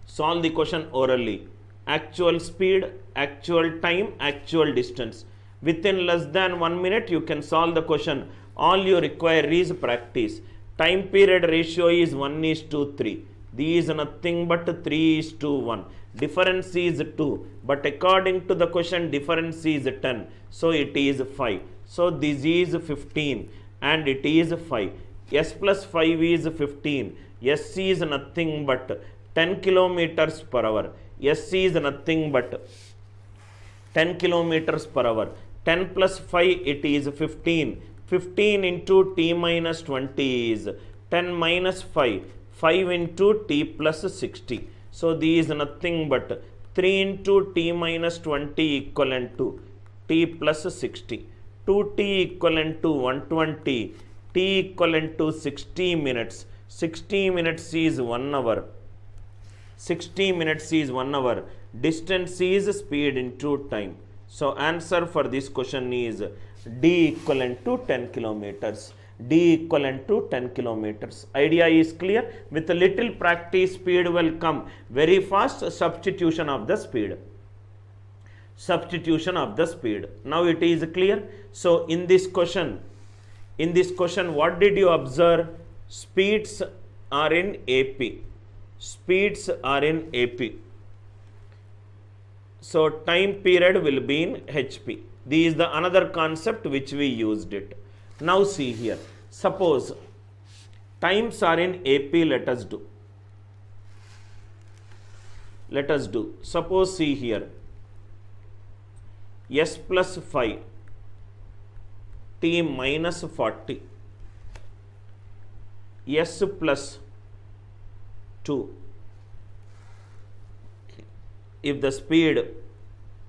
Solve the question orally. Actual speed, actual time, actual distance. Within less than 1 minute, you can solve the question. All you require is practice. Time period ratio is 1:3. These are nothing but 3:1. Difference is 2. But according to the question, difference is 10. So it is 5. So this is 15 and it is 5. S plus 5 is 15. S is nothing but 10 kilometers per hour. S is nothing but 10 kilometers per hour. 10 plus 5, it is 15. 15 into t minus 20 is 10 minus 5. 5 into t plus 60. So these is nothing but 3 into t minus 20 equivalent to t plus 60. 2t equivalent to 120. T equivalent to 60 minutes. 60 minutes is 1 hour. 60 minutes is 1 hour. Distance is speed into time. So answer for this question is D equivalent to 10 kilometers. D equivalent to 10 kilometers. Idea is clear. With a little practice, speed will come very fast. Substitution of the speed. Substitution of the speed. Now it is clear. So in this question, what did you observe? Speeds are in AP. Speeds are in AP. So time period will be in HP. This is the another concept which we used it. Now see here. Suppose times are in AP, let us do. Let us do. Suppose see here. S plus 5. T minus 40. S plus 2. If the speed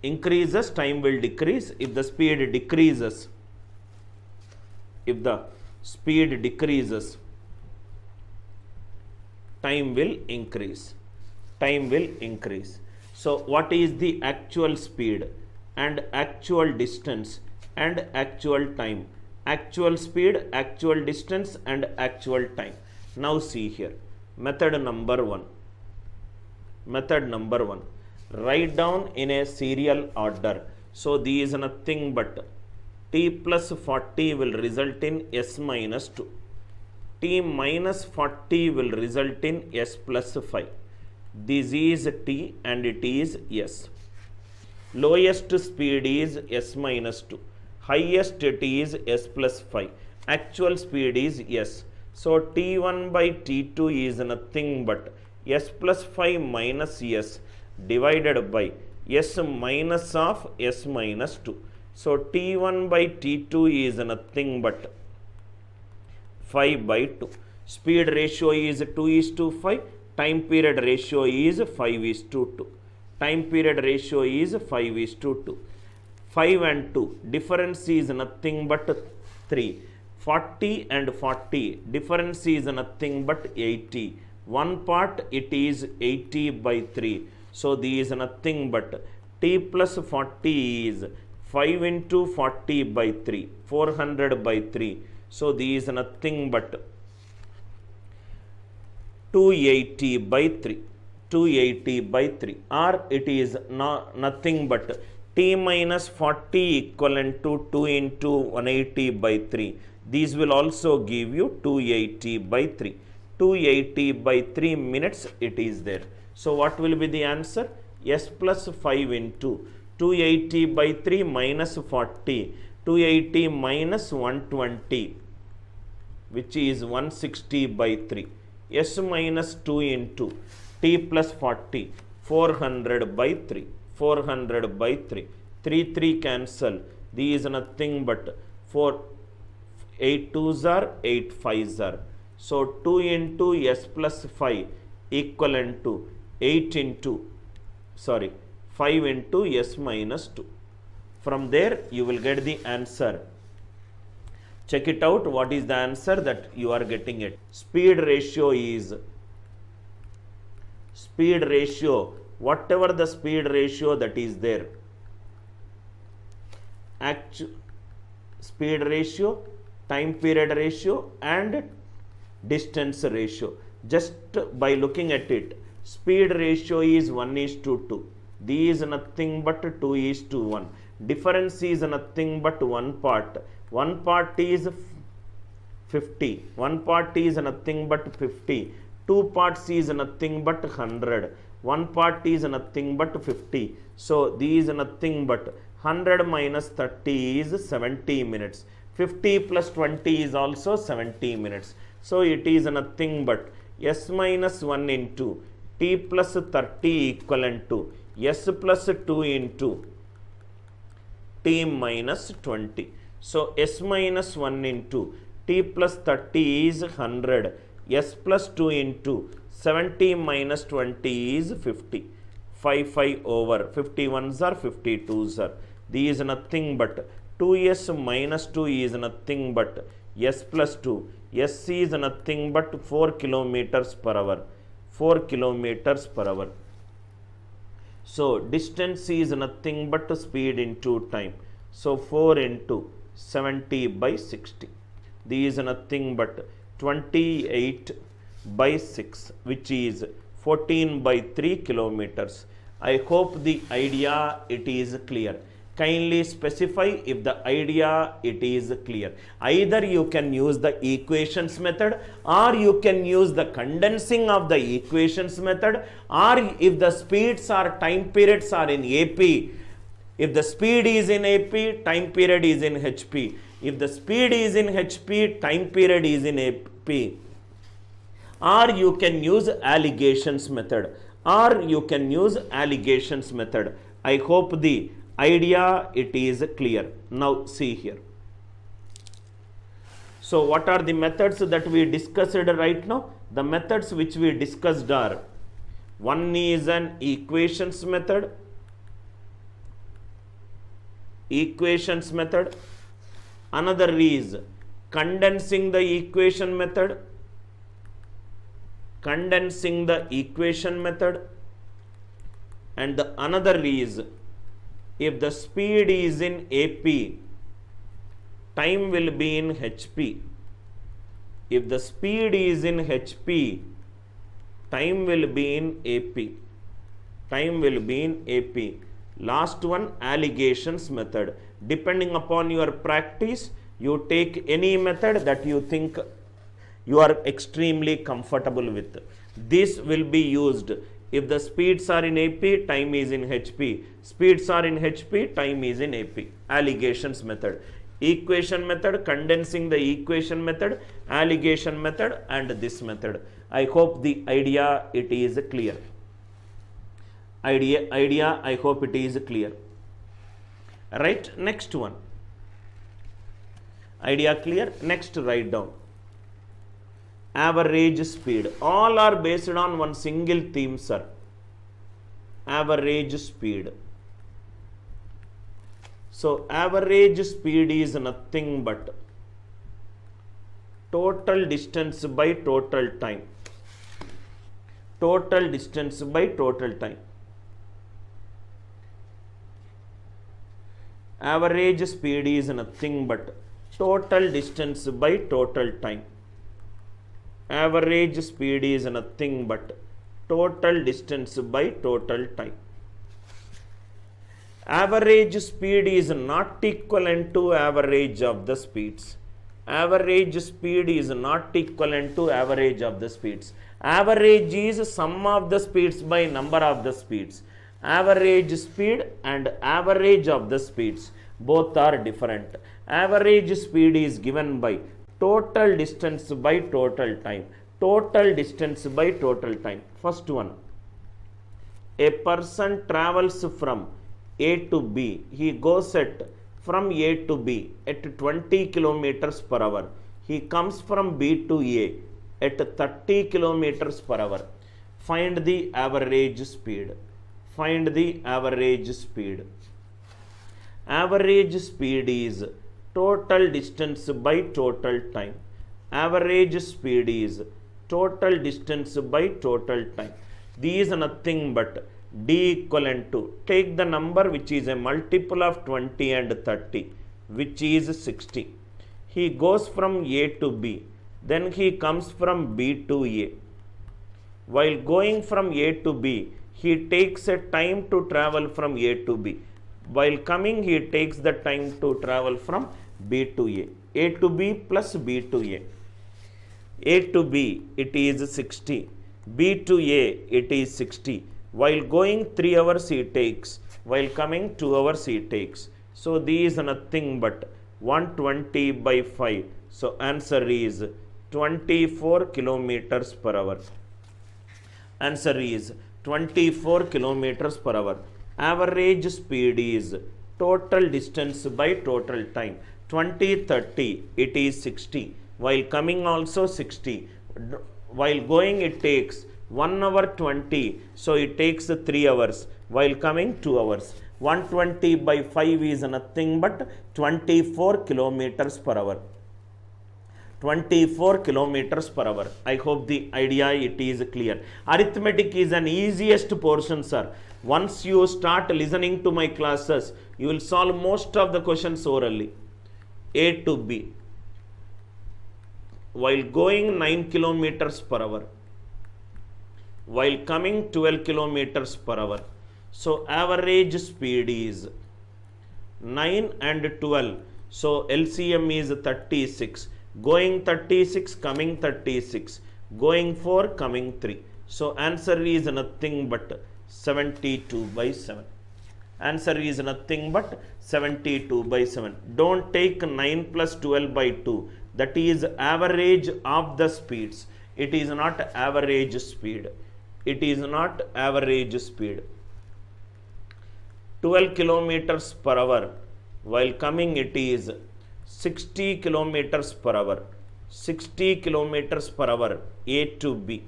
increases, time will decrease. If the speed decreases, time will increase. Time will increase. So what is the actual speed and actual distance and actual time? Actual speed, actual distance and actual time. Now see here. Method number 1. Method number 1. Write down in a serial order. So these is nothing but t plus 40 will result in s minus 2. T minus 40 will result in s plus 5. This is t and it is s. Lowest speed is s minus 2. Highest it is s plus 5. Actual speed is s. So t1 by t2 is nothing but s plus 5 minus s divided by s minus of s minus 2. So t1 by t2 is nothing but 5 by 2. Speed ratio is 2 is to 5. Time period ratio is 5 is to 2. Time period ratio is 5 is to 2. 5 and 2. Difference is nothing but 3. 40 and 40. Difference is nothing but 80. One part it is 80 by 3. So this is nothing but t plus 40 is 5 into 40 by 3. 400 by 3. So this is nothing but 280 by 3. 280 by 3. Or it is nothing but t minus 40 equivalent to 2 into 180 by 3. These will also give you 280 by 3. 280 by 3 minutes it is there. So what will be the answer? S plus 5 into 280 by 3 minus 40. 280 minus 120, which is 160 by 3. S minus 2 into t plus 40. 400 by 3. 400 by 3. 3 cancel. These is nothing but 4. 8 2s are 8 5s are. So 2 into s plus 5 equivalent to 5 into s minus 2. From there you will get the answer. Check it out. What is the answer that you are getting it? Speed ratio is whatever the speed ratio that is there. Speed ratio, time period ratio and distance ratio. Just by looking at it, speed ratio is 1 is to 2. This is nothing but 2 is to 1. Difference is nothing but one part. One part is 50. One part is nothing but 50. Two parts is nothing but 100. One part is nothing but 50. So these is nothing but 100 minus 30 is 70 minutes. 50 plus 20 is also 70 minutes. So it is nothing but s minus 1 into t plus 30 equivalent to s plus 2 into t minus 20. So s minus 1 into t plus 30 is 100. S plus 2 into 70 minus 20 is 50. 5 over 51s are 52s are. These is nothing but 2s minus 2 is nothing but s plus 2. S is nothing but 4 kilometers per hour. 4 kilometers per hour. So distance is nothing but speed into time. So 4 into 70 by 60. These is nothing but 28 by 6, which is 14 by 3 kilometers. I hope the idea it is clear. Kindly specify if the idea it is clear. Either you can use the equations method, or you can use the condensing of the equations method, or if the speeds or time periods are in AP, if the speed is in AP, time period is in HP. If the speed is in HP, time period is in AP. Or you can use allegations method. I hope the idea it is clear. Now see here. So what are the methods that we discussed right now? The methods which we discussed are, one is an equations method. Another is condensing the equation method. And the another is, if the speed is in AP, time will be in HP. If the speed is in HP, time will be in AP. Last one, allegations method. Depending upon your practice, you take any method that you think you are extremely comfortable with. This will be used If the speeds are in AP, time is in HP. Speeds are in HP, time is in AP. Allegations method. Equation method, condensing the equation method, allegation method, and this method. I hope the idea it is clear. Idea I hope it is clear. Right, next one. Idea clear? Next, write down. Average speed. All are based on one single theme, sir. Average speed. So, average speed is nothing but total distance by total time. Total distance by total time. Average speed is nothing but total distance by total time. Average speed is nothing but total distance by total time. Average speed is not equivalent to average of the speeds. Average speed is not equivalent to average of the speeds. Average is sum of the speeds by number of the speeds. Average speed and average of the speeds both are different. Average speed is given by total distance by total time. Total distance by total time. First one. A person travels from A to B. He goes from A to B at 20 kilometers per hour. He comes from B to A at 30 kilometers per hour. Find the average speed. Find the average speed. Average speed is total distance by total time. Average speed is total distance by total time. These are nothing but D equivalent to, take the number which is a multiple of 20 and 30, which is 60. He goes from A to B. Then he comes from B to A. While going from A to B, he takes a time to travel from A to B. While coming, he takes the time to travel from B to A. A to B plus B to A. A to B, it is 60. B to A, it is 60. While going 3 hours he takes. While coming 2 hours he takes. So these are nothing but 120 by 5. So answer is 24 kilometers per hour. Answer is 24 kilometers per hour. Average speed is total distance by total time. 20, 30, it is 60. While coming also 60. While going it takes 1 hour 20. So it takes 3 hours. While coming 2 hours. 120 by 5 is nothing but 24 kilometers per hour. 24 kilometers per hour. I hope the idea it is clear. Arithmetic is an easiest portion, sir. Once you start listening to my classes, you will solve most of the questions orally. A to B. While going 9 kilometers per hour. While coming 12 kilometers per hour. So average speed is 9 and 12. So LCM is 36. Going 36, coming 36. Going 4, coming 3. So answer is nothing but 72 by 7. Answer is nothing but 72 by 7. Don't take 9 plus 12 by 2. That is average of the speeds. It is not average speed. It is not average speed. 12 kilometers per hour. While coming it is 60 kilometers per hour. 60 kilometers per hour. A to B.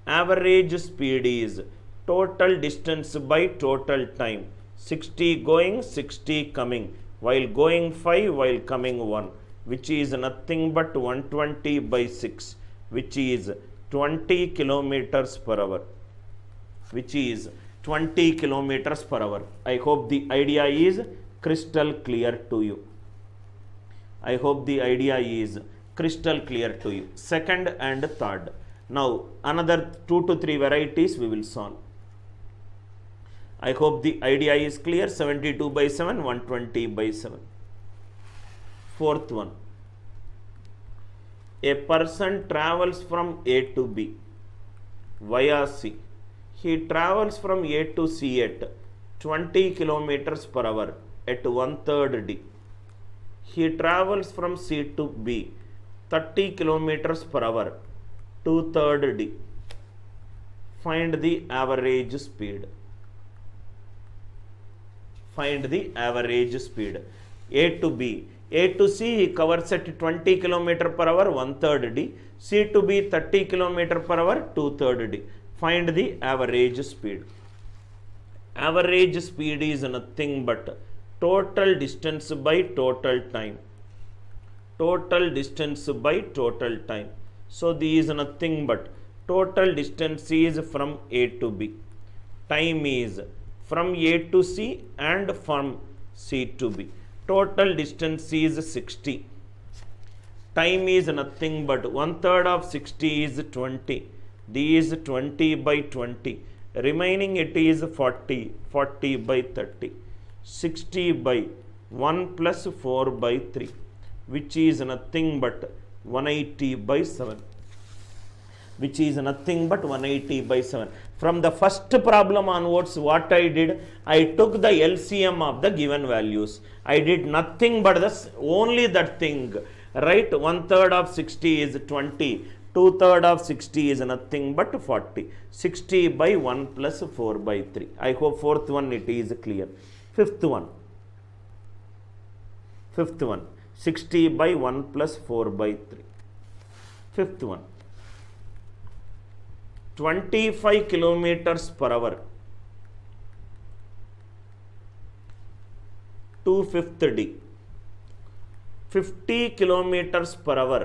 Average speed is total distance by total time. 60 going, 60 coming. While going 5, while coming 1. Which is nothing but 120 by 6. Which is 20 kilometers per hour. Which is 20 kilometers per hour. I hope the idea is crystal clear to you. I hope the idea is crystal clear to you. Second and third. Now another 2 to 3 varieties we will solve. I hope the idea is clear. 72 by 7, 120 by 7. Fourth one. A person travels from A to B via C. He travels from A to C at 20 kilometers per hour at 1/3 d. He travels from C to B 30 kilometers per hour 2/3 d. Find the average speed. Find the average speed. A to B. A to C he covers at 20 kilometers per hour 1/3 d. C to B 30 kilometers per hour 2/3 d. Find the average speed. Average speed is nothing but total distance by total time. Total distance by total time. So this is nothing but total distance is from A to B. Time is from A to C and from C to B. Total distance is 60. Time is nothing but 1/3 of 60 is 20. This is 20 by 20. Remaining it is 40. 40 by 30. 60 by 1 plus 4 by 3, which is nothing but 180 by 7. Which is nothing but 180 by 7. From the first problem onwards, what I did, I took the LCM of the given values. I did nothing but only that thing. Right? 1/3 of 60 is 20. 2/3 of 60 is nothing but 40. 60 by 1 plus 4 by 3. I hope fourth one it is clear. Fifth one. Fifth one. 60 by 1 plus 4 by 3. Fifth one. 25 kilometers per hour 2/5 d. 50 kilometers per hour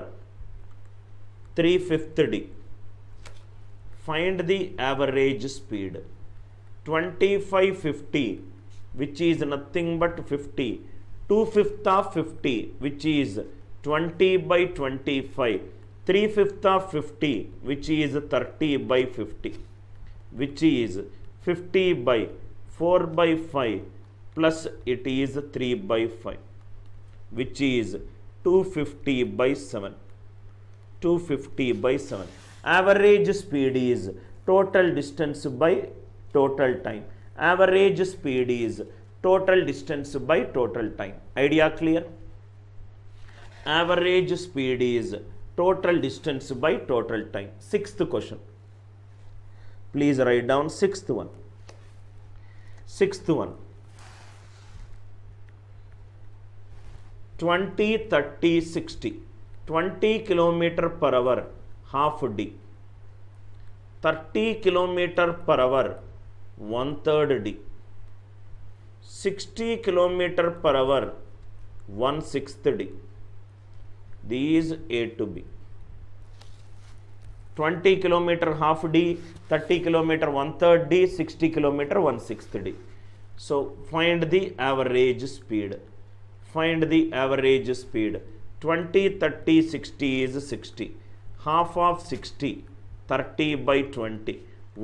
3/5 d. Find the average speed. 25 50, which is nothing but 50. 2/5 of 50, which is 20 by 25. 3/5 of 50, which is 30 by 50, which is 50 by 4 by 5 plus it is 3 by 5, which is 250 by 7. 250 by 7. Average speed is total distance by total time. Average speed is total distance by total time. Idea clear? Average speed is total distance by total time. Sixth question. Please write down sixth one. Sixth one. 20, 30, 60. 20 kilometer per hour half d. 30 kilometer per hour 1/3 d. 60 kilometer per hour 1/6 d. These A to B. 20 kilometer half d, 30 kilometer 1/3 d, 60 kilometer 1/6 d. So find the average speed. Find the average speed. 20, 30, 60 is 60. Half of 60, 30 by 20.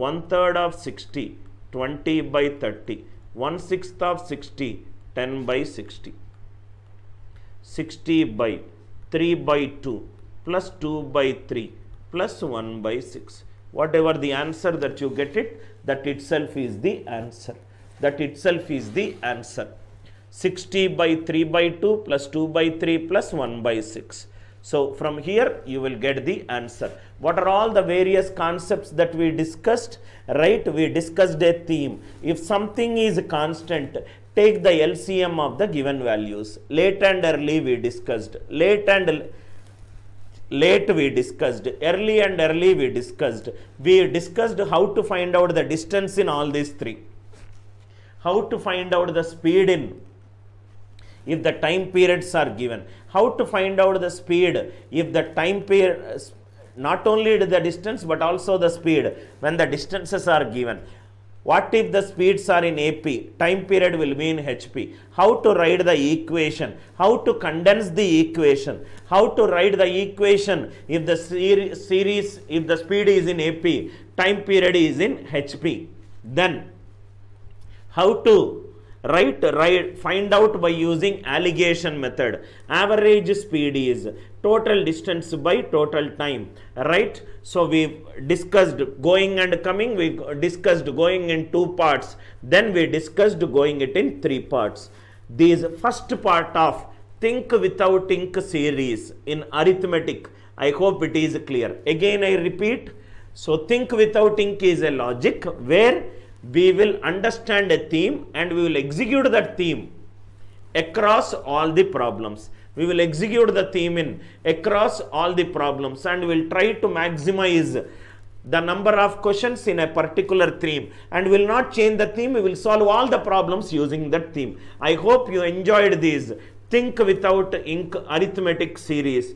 1/3 of 60, 20 by 30. 1/6 of 60, 10 by 60. 60 by 3 by 2 plus 2 by 3 plus 1 by 6. Whatever the answer that you get it, that itself is the answer. That itself is the answer. 60 by 3 by 2 plus 2 by 3 plus 1 by 6. So from here you will get the answer. What are all the various concepts that we discussed? Right, we discussed a theme. If something is constant, take the LCM of the given values. Late and early we discussed. Late we discussed. Early and early we discussed. We discussed how to find out the distance in all these three. How to find out the speed in if the time periods are given. How to find out the speed if the time period, not only the distance but also the speed when the distances are given. What if the speeds are in AP? Time period will be in HP. How to write the equation? How to condense the equation? How to write the equation if the series, if the speed is in AP, time period is in HP? Then how to find out by using allegation method. Average speed is total distance by total time, right? So we discussed going and coming, we discussed going in 2 parts, then we discussed going it in 3 parts. This first part of think without ink series in arithmetic, I hope it is clear. Again I repeat, so think without ink is a logic where we will understand a theme and we will execute that theme across all the problems. We will execute the theme in across all the problems and we will try to maximize the number of questions in a particular theme and will not change the theme. We will solve all the problems using that theme. I hope you enjoyed this think without ink arithmetic series.